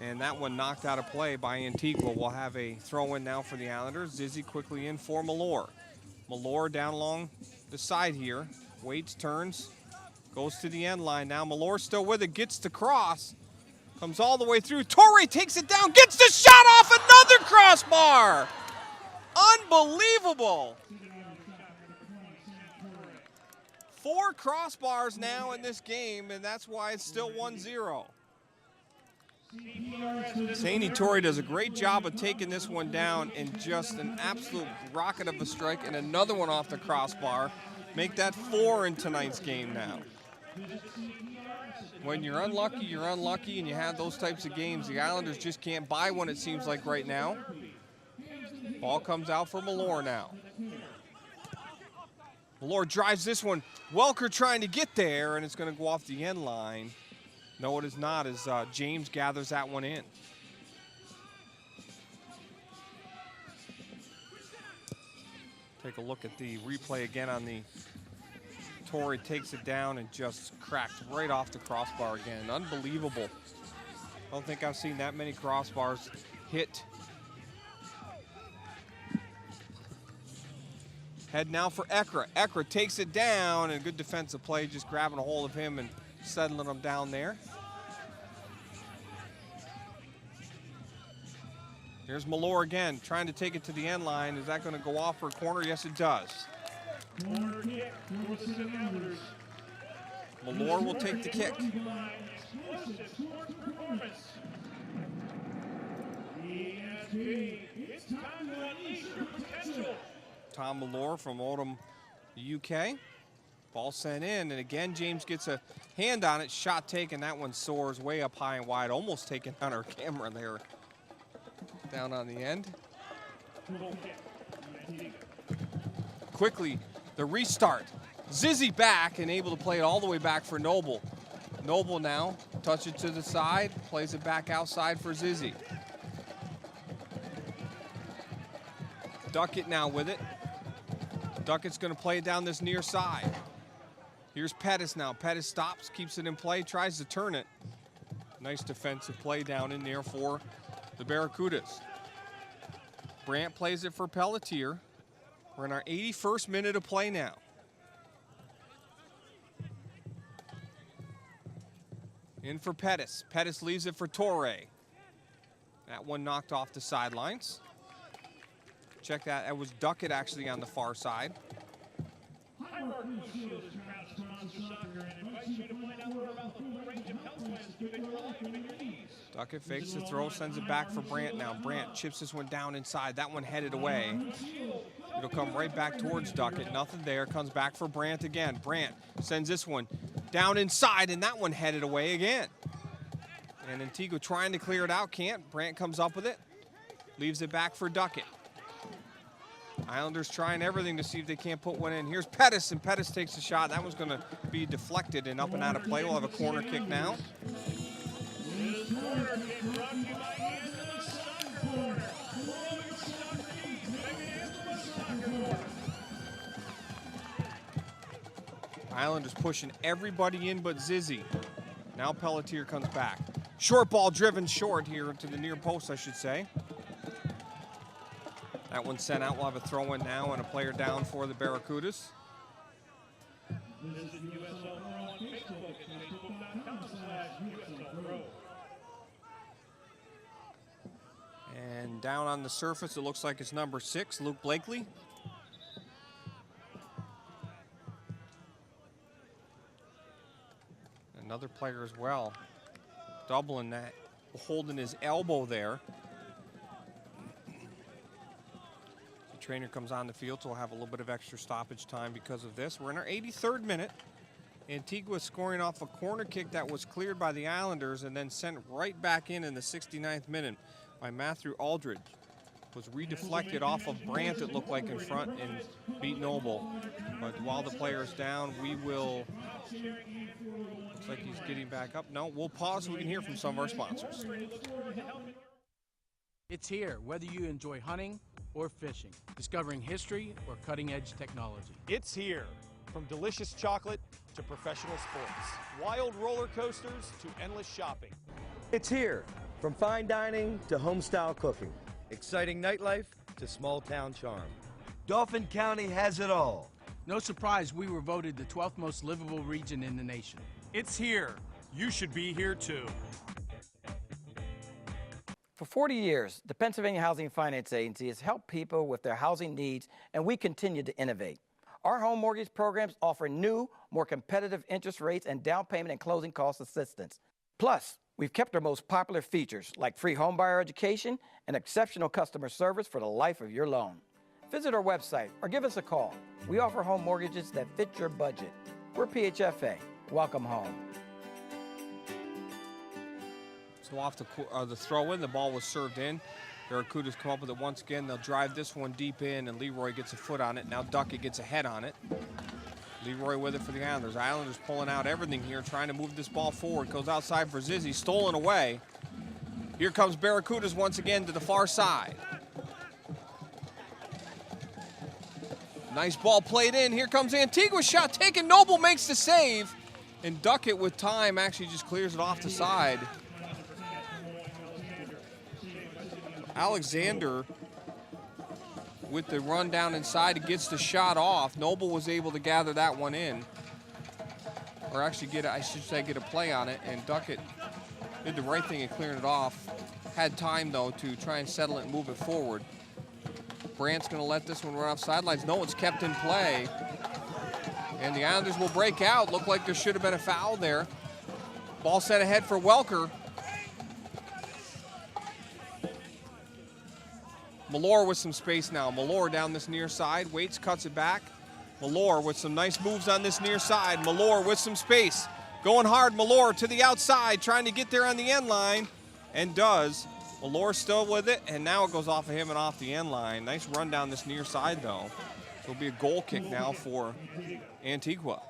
And that one knocked out of play by Antigua. We'll have a throw in now for the Islanders. Zizzy quickly in for Malore. Malore down along the side here. Waits, turns, goes to the end line now. Malore still with it, gets the cross. Comes all the way through. Torrey takes it down, gets the shot off another crossbar. Unbelievable. 4 crossbars now in this game, and that's why it's still 1-0. Saney Torrey does a great job of taking this one down, and just an absolute rocket of a strike, and another one off the crossbar. Make that 4 in tonight's game now. When you're unlucky, and you have those types of games. The Islanders just can't buy one, it seems like right now. Ball comes out for Malore now. Malore drives this one. Welker trying to get there, and it's going to go off the end line. No, it is not, as James gathers that one in. Take a look at the replay again on the Torrey takes it down and just cracked right off the crossbar again. Unbelievable. I don't think I've seen that many crossbars hit. Head now for Eckert. Eckert takes it down, and a good defensive play, just grabbing a hold of him and settling him down there. Here's Malore again, trying to take it to the end line. Is that going to go off for a corner? Yes, it does. Malore will take the kick. Tom Malore from Oldham, UK. Ball sent in, and again, James gets a hand on it. Shot taken. That one soars way up high and wide, almost taken on our camera there. Down on the end. Quickly, the restart. Zizzy back and able to play it all the way back for Noble. Noble now, touch it to the side, plays it back outside for Zizzy. Duckett now with it. Duckett's going to play it down this near side. Here's Pettis now. Pettis stops, keeps it in play, tries to turn it. Nice defensive play down in there for the Barracudas. Brandt plays it for Pelletier. We're in our 81st minute of play now. In for Pettis. Pettis leaves it for Torrey. That one knocked off the sidelines. Check that. That was Duckett actually on the far side. Blue Shield is proud to sponsor soccer and invites you to find out more about the full range of health plans to fit your life and your needs. Duckett fakes the throw, sends it back for Brandt now. Brandt chips this one down inside. That one headed away. It'll come right back towards Duckett. Nothing there. Comes back for Brandt again. Brandt sends this one down inside, and that one headed away again. And Antigua trying to clear it out, can't. Brandt comes up with it. Leaves it back for Duckett. Islanders trying everything to see if they can't put one in. Here's Pettis, and Pettis takes a shot. That one's going to be deflected and up and out of play. We'll have a corner kick now. This corner kick brought to you by Angela's Soccer Corner. For all your soccer needs, make Angela's Soccer Corner. Islanders pushing everybody in but Zizzy. Now Pelletier comes back. Short ball driven short here to the near post, I should say. That one's sent out. We'll have a throw in now and a player down for the Barracudas. Visit USL Pro on Facebook at facebook.com/USL And down on the surface, it looks like it's number 6, Luke Blakely. Another player as well, doubling that, holding his elbow there. The trainer comes on the field, so we'll have a little bit of extra stoppage time because of this. We're in our 83rd minute. Antigua scoring off a corner kick that was cleared by the Islanders and then sent right back in the 69th minute by Matthew Aldridge. Was redeflected off of Brandt, it looked like, in front, and beat Noble. But while the player's down, we will, looks like he's getting back up. No, we'll pause so we can hear from some of our sponsors. It's here, whether you enjoy hunting or fishing, discovering history or cutting-edge technology. It's here. From delicious chocolate to professional sports, wild roller coasters to endless shopping. It's here. From fine dining to home-style cooking. Exciting nightlife to small-town charm. Dauphin County has it all. No surprise we were voted the 12th most livable region in the nation. It's here. You should be here too. For 40 years, the Pennsylvania Housing Finance Agency has helped people with their housing needs, and we continue to innovate. Our home mortgage programs offer new, more competitive interest rates and down payment and closing cost assistance. Plus, we've kept our most popular features like free homebuyer education and exceptional customer service for the life of your loan. Visit our website or give us a call. We offer home mortgages that fit your budget. We're PHFA. Welcome home. So off the throw in, the ball was served in. Barracudas come up with it once again. They'll drive this one deep in, and Leroy gets a foot on it. Now Duckett gets a head on it. Leroy with it for the Islanders. Islanders pulling out everything here, trying to move this ball forward. Goes outside for Zizzy, stolen away. Here comes Barracudas once again to the far side. Nice ball played in. Here comes Antigua, shot taken. Noble makes the save. And Duckett with time actually just clears it off the side. Alexander with the run down inside, it gets the shot off. Noble was able to gather that one in. Or actually get a play on it, and Duckett did the right thing in clearing it off. Had time, though, to try and settle it and move it forward. Brandt's going to let this one run off sidelines. No one's kept in play. And the Islanders will break out. Looked like there should have been a foul there. Ball set ahead for Welker. Malore with some space now. Malore down this near side. Waits, cuts it back. Malore with some nice moves on this near side. Malore with some space. Going hard, Malore to the outside, trying to get there on the end line. And does. Malore still with it, and now it goes off of him and off the end line. Nice run down this near side, though. It'll be a goal kick now for Antigua.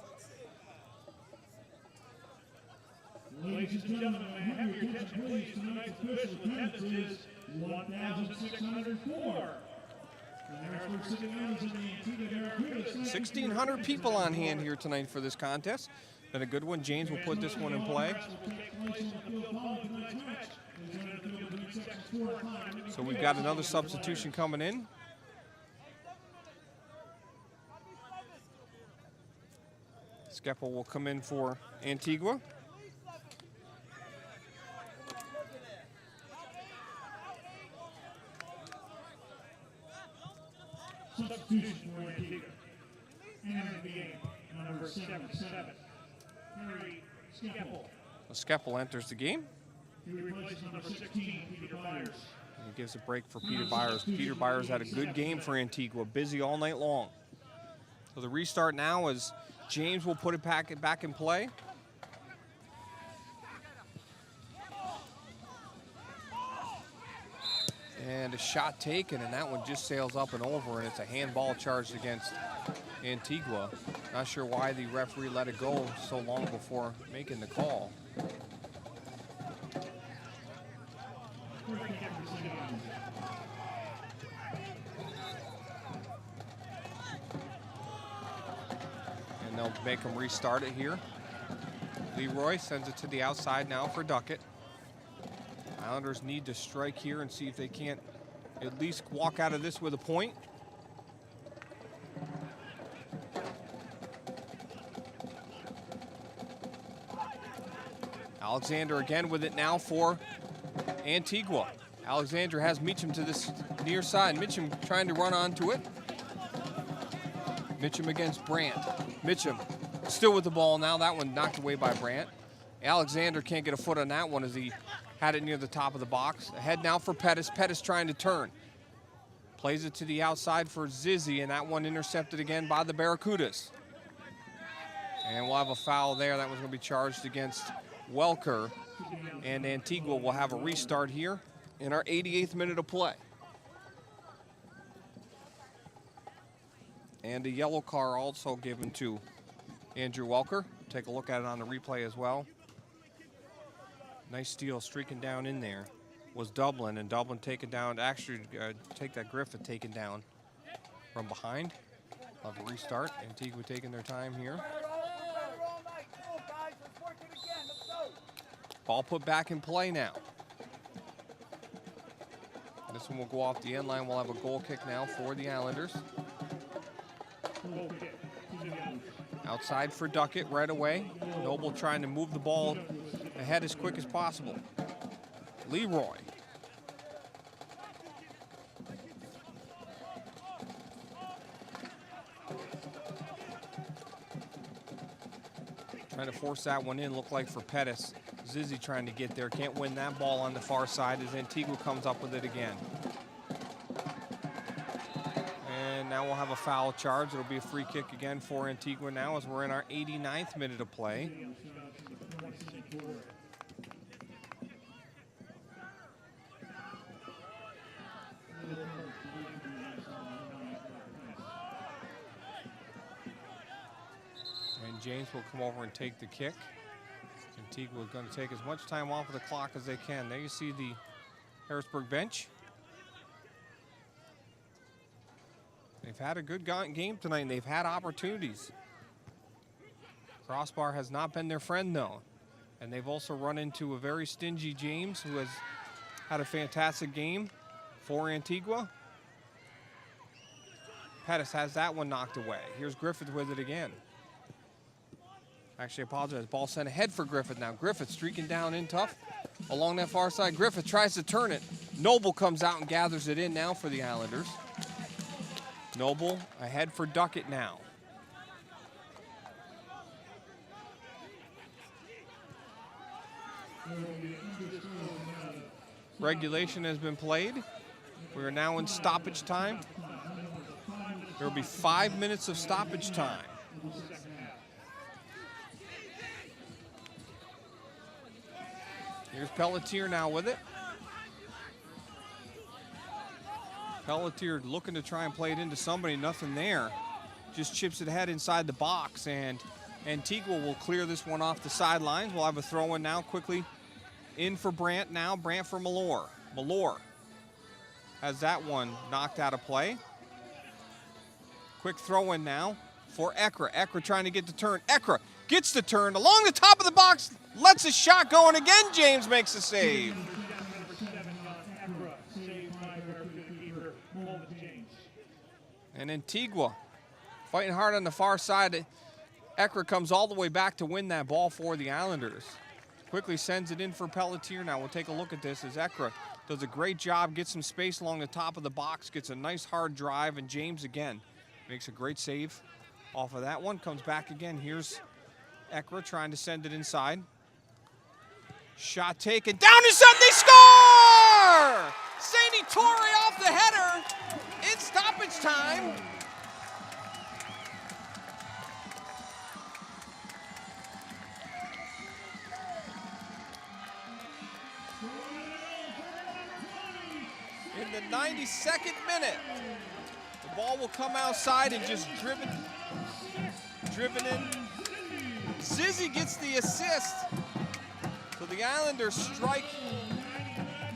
Ladies and gentlemen, may I have your attention, please? Tonight's official attendance is 1,604. 1,600 people on hand here tonight for this contest. Been a good one. James will put this one in play. So we've got another substitution coming in. Skeppel will come in for Antigua. Substitution for Antigua. And the game, number 77, Henry Skeppel. Skeppel enters the game. He replaces number 16, Peter Byers. And he gives a break for Peter Byers. Peter Byers had a good game for Antigua, busy all night long. So the restart now is James will put it back in play. And a shot taken, and that one just sails up and over, and it's a handball charged against Antigua. Not sure why the referee let it go so long before making the call. And they'll make him restart it here. Leroy sends it to the outside now for Duckett. Islanders need to strike here and see if they can't at least walk out of this with a point. Alexander again with it now for Antigua. Alexander has Meacham to this near side. Meacham trying to run onto it. Meacham against Brandt. Meacham still with the ball now. That one knocked away by Brandt. Alexander can't get a foot on that one as he had it near the top of the box. Ahead now for Pettis. Pettis trying to turn. Plays it to the outside for Zizzy, and that one intercepted again by the Barracudas. And we'll have a foul there. That one's going to be charged against Welker. And Antigua will have a restart here in our 88th minute of play. And a yellow card also given to Andrew Welker. Take a look at it on the replay as well. Nice steal streaking down in there was Dublin, and Dublin taken down, actually take that Griffith taken down from behind. I'll have a restart. Antigua taking their time here. Ball put back in play now. This one will go off the end line. We'll have a goal kick now for the Islanders. Outside for Duckett right away. Noble trying to move the ball ahead as quick as possible. Leroy. Trying to force that one in, looked like for Pettis. Zizzy trying to get there, can't win that ball on the far side as Antigua comes up with it again. And now we'll have a foul charge. It'll be a free kick again for Antigua now as we're in our 89th minute of play. And James will come over and take the kick. Antigua is going to take as much time off of the clock as they can. There you see the Harrisburg bench. They've had a good game tonight, and they've had opportunities. Crossbar has not been their friend, though. And they've also run into a very stingy James, who has had a fantastic game for Antigua. Pettis has that one knocked away. Here's Griffith with it again. Actually, I apologize. Ball sent ahead for Griffith now. Griffith streaking down in tough along that far side. Griffith tries to turn it. Noble comes out and gathers it in now for the Islanders. Noble ahead for Duckett now. Regulation has been played. We are now in stoppage time. There will be 5 minutes of stoppage time. Here's Pelletier now with it. Pelletier looking to try and play it into somebody, nothing there. Just chips it ahead inside the box, and Antigua will clear this one off the sidelines. We'll have a throw in now quickly in for Brandt now. Brandt for Malore. Malore has that one knocked out of play. Quick throw in now for Ekra. Ekra trying to get the turn. Ekra gets the turn along the top of the box, lets a shot go, and again James makes a save. And Antigua fighting hard on the far side. Ekra comes all the way back to win that ball for the Islanders. Quickly sends it in for Pelletier. Now we'll take a look at this as Ekra does a great job, gets some space along the top of the box, gets a nice hard drive, and James again makes a great save off of that one. Comes back again. Here's Ekra trying to send it inside. Shot taken. Down inside. They score! Sadie Torrey off the header. It's stoppage time. In the 92nd minute, the ball will come outside and just driven in. Zizzy gets the assist. So the Islanders strike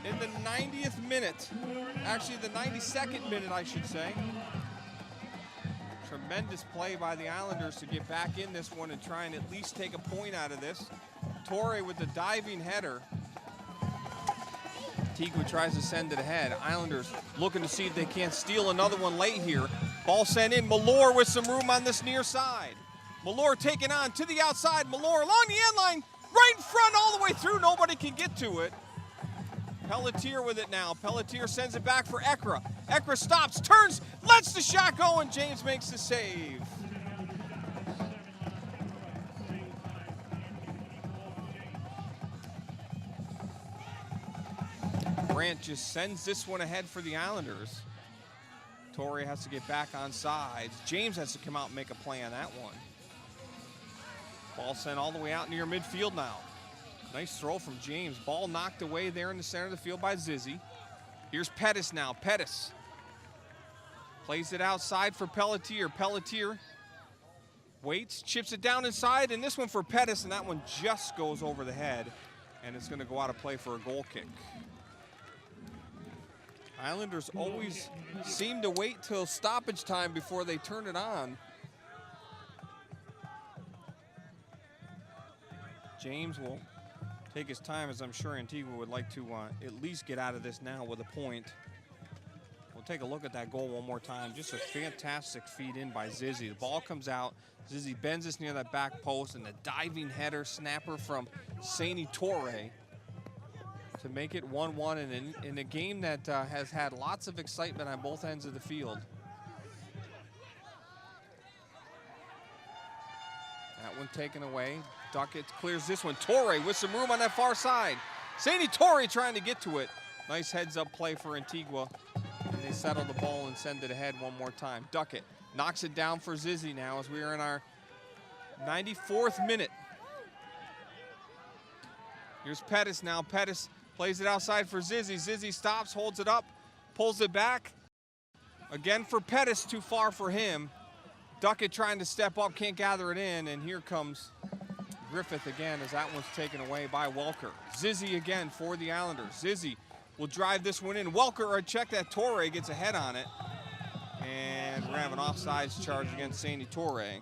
in the 90th minute. Actually, the 92nd minute, I should say. Tremendous play by the Islanders to get back in this one and try and at least take a point out of this. Torrey with the diving header. Antigua tries to send it ahead. Islanders looking to see if they can't steal another one late here. Ball sent in. Malore with some room on this near side. Malore taken on to the outside. Malore along the end line, right in front all the way through. Nobody can get to it. Pelletier with it now. Pelletier sends it back for Ekra. Ekra stops, turns, lets the shot go, and James makes the save. Grant just sends this one ahead for the Islanders. Torrey has to get back on sides. James has to come out and make a play on that one. Ball sent all the way out near midfield now. Nice throw from James. Ball knocked away there in the center of the field by Zizzy. Here's Pettis now. Pettis plays it outside for Pelletier. Pelletier waits, chips it down inside, and this one for Pettis, and that one just goes over the head, and it's going to go out of play for a goal kick. Islanders always seem to wait till stoppage time before they turn it on. James will take his time, as I'm sure Antigua would like to at least get out of this now with a point. We'll take a look at that goal one more time. Just a fantastic feed in by Zizzy. The ball comes out. Zizzy bends this near that back post, and the diving header snapper from Sadie Torrey to make it 1-1 in a game that has had lots of excitement on both ends of the field. That one taken away. Duckett clears this one. Torrey with some room on that far side. Sadie Torrey trying to get to it. Nice heads-up play for Antigua. And they settle the ball and send it ahead one more time. Duckett knocks it down for Zizzy now as we are in our 94th minute. Here's Pettis now. Pettis plays it outside for Zizzy. Zizzy stops, holds it up, pulls it back. Again for Pettis, too far for him. Duckett trying to step up, can't gather it in, and here comes Griffith again as that one's taken away by Welker. Zizzy again for the Islanders. Zizzy will drive this one in. Welker, check that, Torrey gets a head on it. And we're having an offsides charge against Sadie Torrey.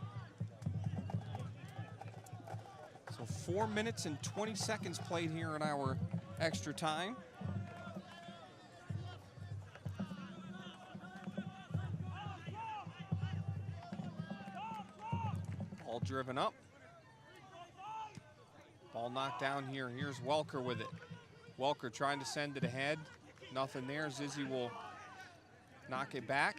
So 4 minutes and 20 seconds played here in our extra time. Ball driven up. Ball knocked down here. Here's Welker with it. Welker trying to send it ahead. Nothing there. Zizzy will knock it back.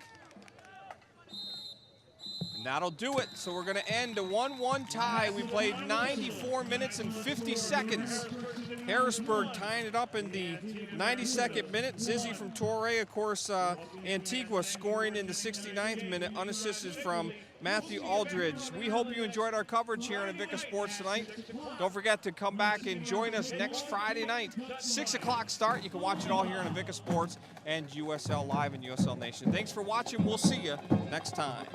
And that'll do it. So we're going to end a 1-1 tie. We played 94 minutes and 50 seconds. Harrisburg tying it up in the 92nd minute. Zizzy from Torrey, of course, Antigua scoring in the 69th minute, unassisted from Matthew Aldridge. We hope you enjoyed our coverage here on Invicta Sports tonight. Don't forget to come back and join us next Friday night, 6 o'clock start. You can watch it all here on Invicta Sports and USL Live and USL Nation. Thanks for watching. We'll see you next time.